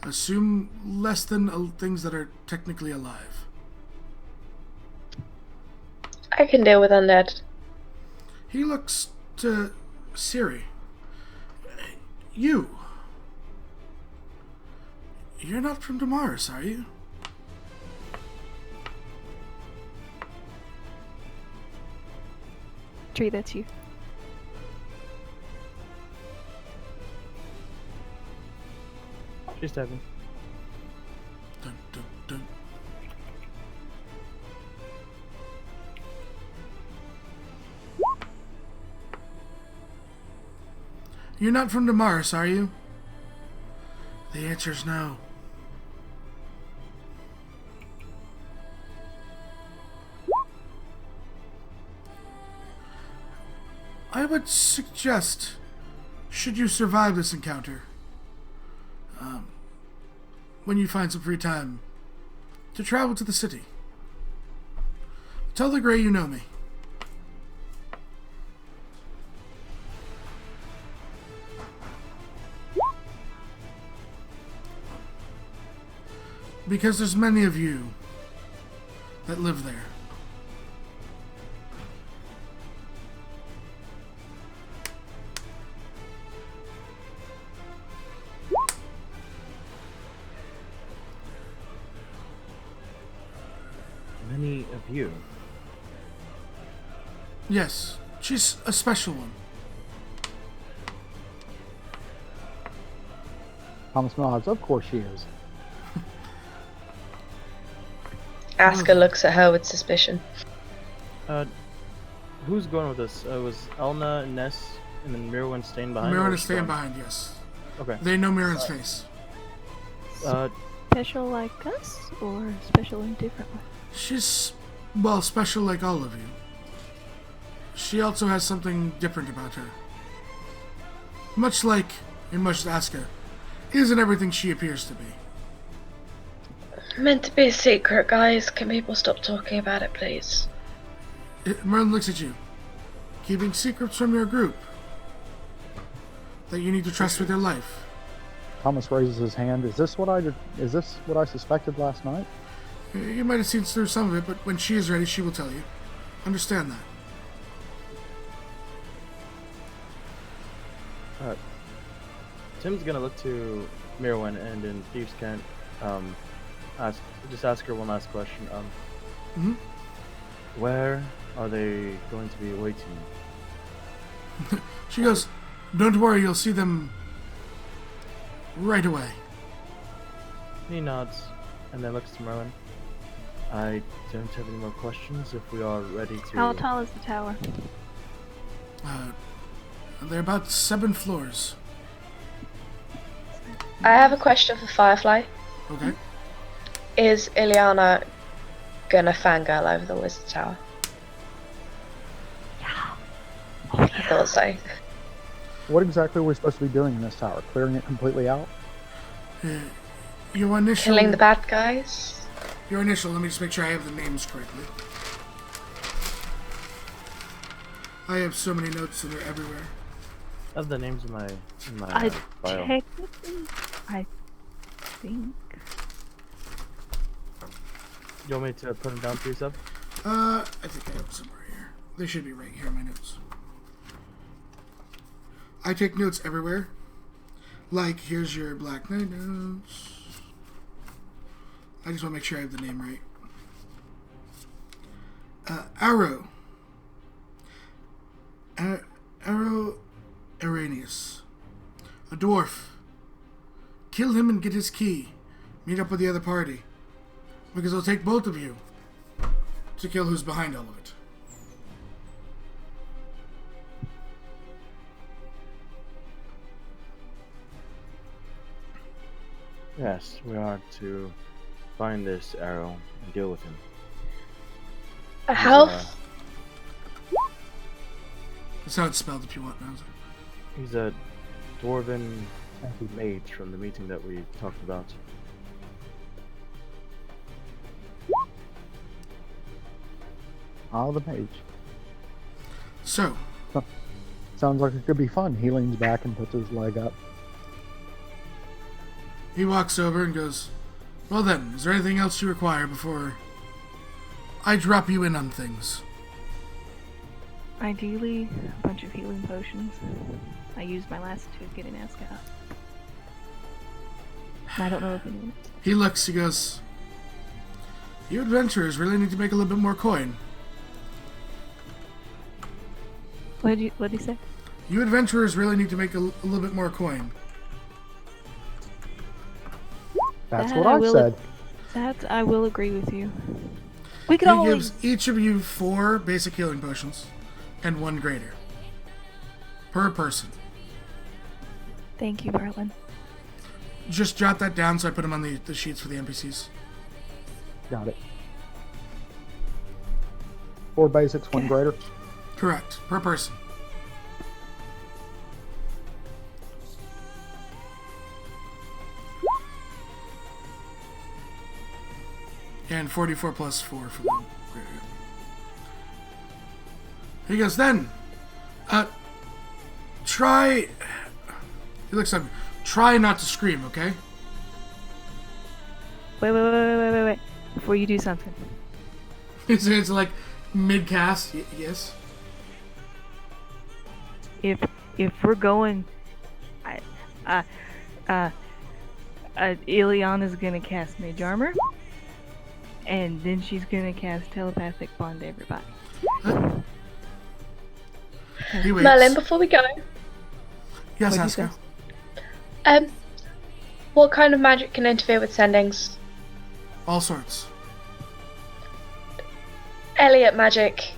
assume less than things that are technically alive. I can deal with undead. He looks to Siri. You're not from Damaris, are you? Tree, that's you. She's tapping. Dun, dun, dun. You're not from Damaris, are you? The answer's no. I would suggest, should you survive this encounter, when you find some free time, to travel to the city. Tell the Grey you know me. Because there's many of you that live there. Many of you? Yes, she's a special one. Thomas nods. Of course she is. Aska looks at her with suspicion. Who's going with us? It was Elna, Ness, and then Mirwin staying behind? Mirwin is staying behind, yes. Okay. They know Mirwin's face. Special like us, or special in different ways? She's, well, special like all of you. She also has something different about her. Much like Aska isn't everything she appears to be. Meant to be a secret, guys. Can people stop talking about it, please? Merlin looks at you. Keeping secrets from your group that you need to trust with your life. Thomas raises his hand. Is this what I suspected last night? You might have seen through some of it, but when she is ready, she will tell you. Understand that. Tim's gonna look to Mirwin and in Thieves' Cant, ask her one last question. Where are they going to be waiting? She goes, don't worry, you'll see them right away. He nods and then looks to Merlin. I don't have any more questions if we are ready to... How tall is the tower? They're about 7 floors. I have a question for Firefly. Okay. Is Ileana gonna fangirl over the Wizard Tower? Yeah. I thought so. What exactly are we supposed to be doing in this tower? Clearing it completely out? Your initial... Killing the bad guys? Your initial, let me just make sure I have the names correctly. I have so many notes and they're everywhere. I have the names in my file. Technically, I think. You want me to put them down for yourself? I think I have them somewhere here. They should be right here in my notes. I take notes everywhere. Like, here's your Black Knight notes. I just want to make sure I have the name right. Arrow. Arrow Arrhenius. A dwarf. Kill him and get his key. Meet up with the other party. Because it'll take both of you to kill who's behind all of it. Yes, we are to find this arrow and deal with him. How? That's how it's spelled if you want. He's a dwarven mage from the meeting that we talked about. Ah, the mage. So. Sounds like it could be fun. He leans back and puts his leg up. He walks over and goes, well then, is there anything else you require before I drop you in on things? Ideally, a bunch of healing potions. I used my last to get an Aska. I don't know if anyone. He looks, he goes, you adventurers really need to make a little bit more coin. What did he say? You adventurers really need to make a little bit more coin. That's what I said. That I will agree with you. We could He gives each of you 4 basic healing potions and 1 greater per person. Thank you, Merlin. Just jot that down so I put them on the sheets for the NPCs. Got it. 4 basics, 1 greater. Correct, per person. And 44 plus 4 for the greater. He goes, then, try... He looks at me. Try not to scream, okay? Wait. Before you do something. It's like mid-cast, yes? If we're going... Ileana's gonna cast Mage Armor. And then she's gonna cast Telepathic Bond to everybody. Merlin, before we go. Yes, Aska. What kind of magic can interfere with sendings? All sorts. Elliot magic.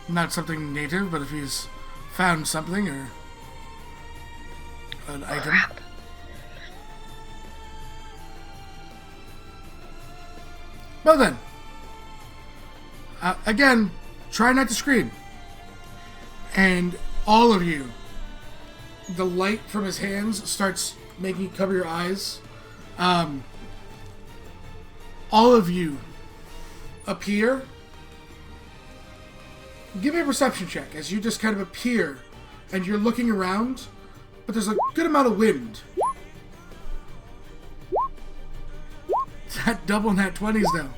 Not something native, but if he's found something or an item. Crap. Well then, again, try not to scream. And all of you, the light from his hands starts making you cover your eyes. All of you appear. Give me a perception check as you just kind of appear and you're looking around, but there's a good amount of wind. That double nat 20s though.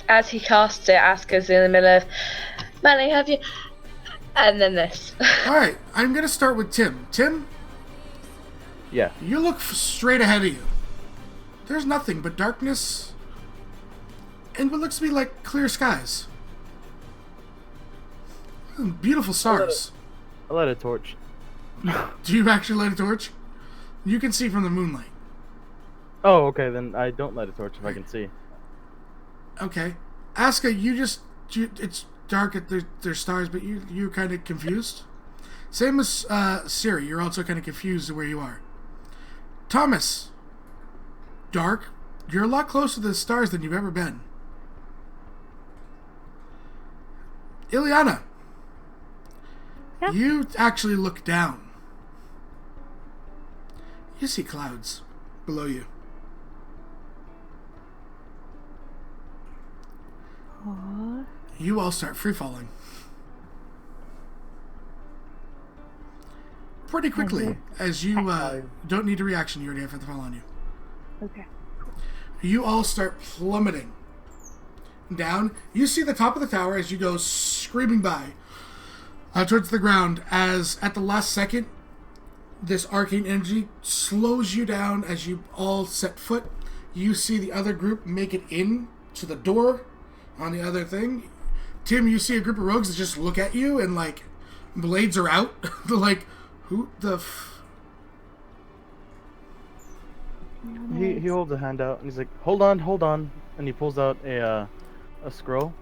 As he casts it, Aska's in the middle of, Manny, have you... And then this. Alright, I'm going to start with Tim. Tim? Yeah. You look straight ahead of you. There's nothing but darkness and what looks to be like clear skies. Beautiful stars. I light a torch. Do you actually light a torch? You can see from the moonlight. Oh, okay, then I don't light a torch if I can see. Okay. Aska, it's dark, there's stars, but you're kind of confused. Same as Siri, you're also kind of confused where you are. Thomas, dark, you're a lot closer to the stars than you've ever been. Ileana, yeah. You actually look down. You see clouds below you. Aww. You all start free falling. Pretty quickly, as you don't need a reaction, you already have to fall on you. Okay. You all start plummeting down. You see the top of the tower as you go screaming by towards the ground, as at the last second, this arcane energy slows you down as you all set foot. You see the other group make it in to the door on the other thing. Tim, you see a group of rogues that just look at you and, like, blades are out. They're like, who the He holds a hand out and he's like, hold on. and he pulls out a scroll.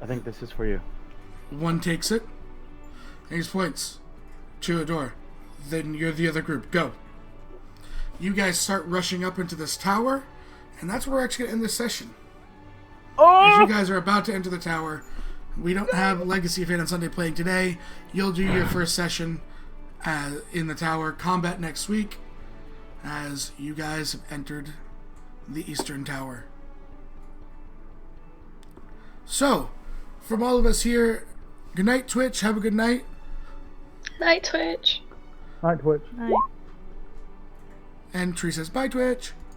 I think this is for you. One takes it, and he points to a door. Then you're the other group. Go. You guys start rushing up into this tower, and that's where we're actually going to end this session. Oh! As you guys are about to enter the tower, we don't have Legacy of Fate on Sunday playing today. You'll do your first session in the tower. Combat next week, as you guys have entered the Eastern Tower. So, from all of us here, good night, Twitch. Have a good night. Night, Twitch. Night, Twitch. Night. And Tree says, bye, Twitch.